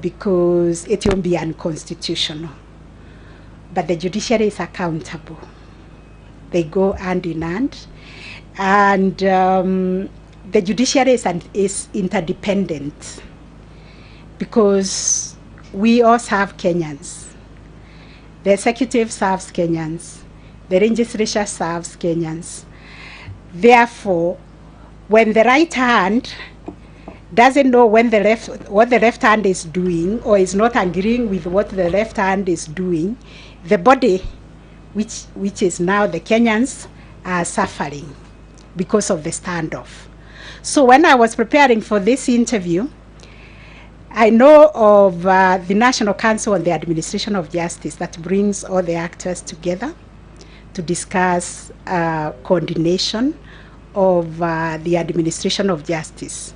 because it will be unconstitutional. But the judiciary is accountable. They go hand in hand. And the judiciary is interdependent because we all serve Kenyans. The executive serves Kenyans. The legislature serves Kenyans. Therefore, when the right hand doesn't know what the left hand is doing, or is not agreeing with what the left hand is doing, the body, which is now the Kenyans, are suffering because of the standoff. So when I was preparing for this interview, I know of the National Council on the Administration of Justice that brings all the actors together to discuss coordination of the administration of justice.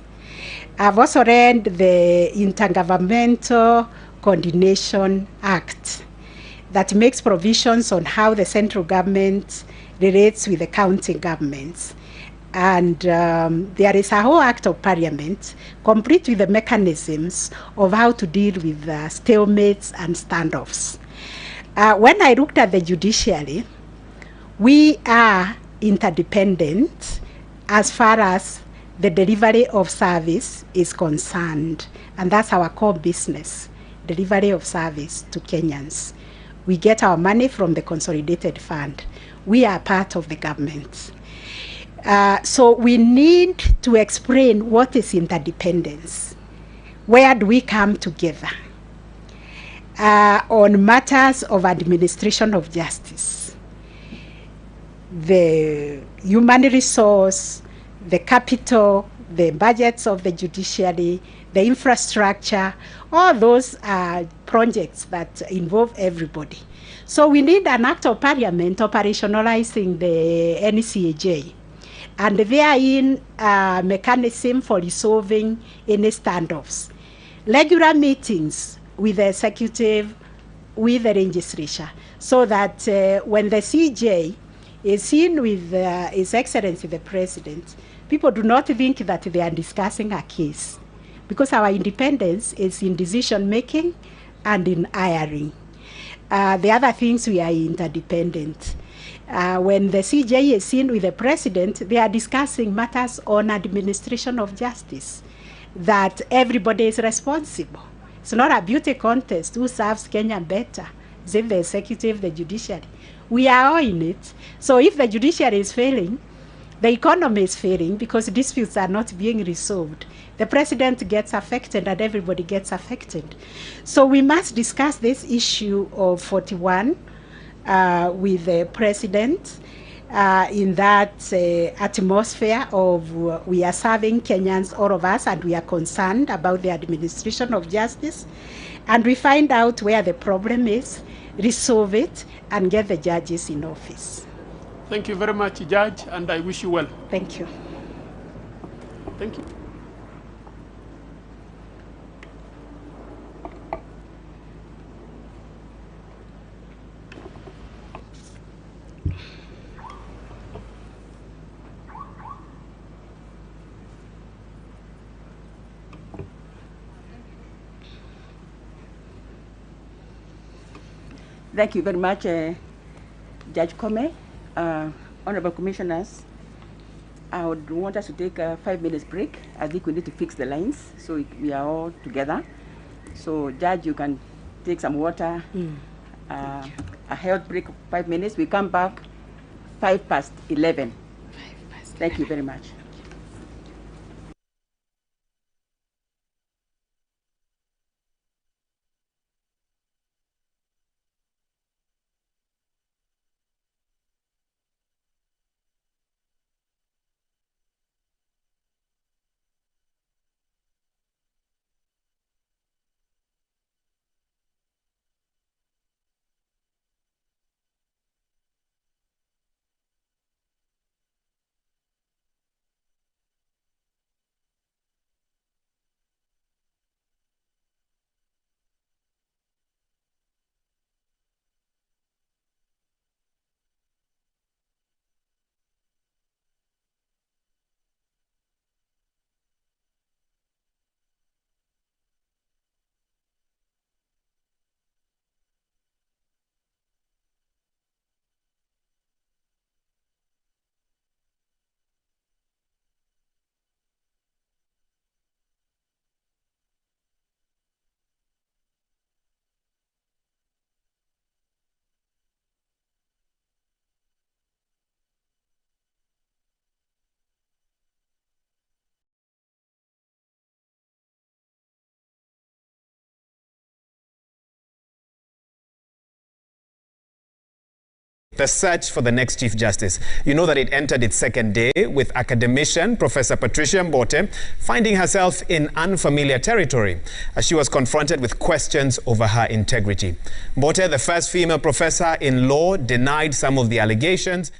I've also read the Intergovernmental Coordination Act that makes provisions on how the central government relates with the county governments. And there is a whole act of parliament complete with the mechanisms of how to deal with stalemates and standoffs. When I looked at the judiciary, we are interdependent as far as the delivery of service is concerned. And that's our core business, delivery of service to Kenyans. We get our money from the consolidated fund. We are part of the government. So we need to explain what is interdependence. Where do we come together on matters of administration of justice? The human resource, the capital, the budgets of the judiciary, the infrastructure, all those are projects that involve everybody. So we need an act of parliament operationalizing the NCAJ, and therein mechanism for resolving any standoffs. Regular meetings with the executive, with the legislature, so that when the CJ is seen with His Excellency the President, people do not think that they are discussing a case, because our independence is in decision making and in hiring. The other things, we are interdependent. When the CJ is seen with the President, they are discussing matters on administration of justice, that everybody is responsible. It's not a beauty contest who serves Kenya better, is it the executive, the judiciary. We are all in it. So if the judiciary is failing, the economy is failing because disputes are not being resolved. The president gets affected and everybody gets affected. So we must discuss this issue of 41 with the president in that atmosphere of we are serving Kenyans, all of us, and we are concerned about the administration of justice. And we find out where the problem is, resolve it, and get the judges in office. Thank you very much, Judge, and I wish you well. Thank you. Thank you. Thank you very much, Judge Koome. Honorable Commissioners, I would want us to take a 5 minutes break. I think we need to fix the lines so we are all together. So, Judge, you can take some water, a health break of 5 minutes. We come back 11:05. Thank you very much. The search for the next Chief Justice. You know that it entered its second day with academician Professor Patricia Mbote finding herself in unfamiliar territory as she was confronted with questions over her integrity. Mbote, the first female professor in law, denied some of the allegations.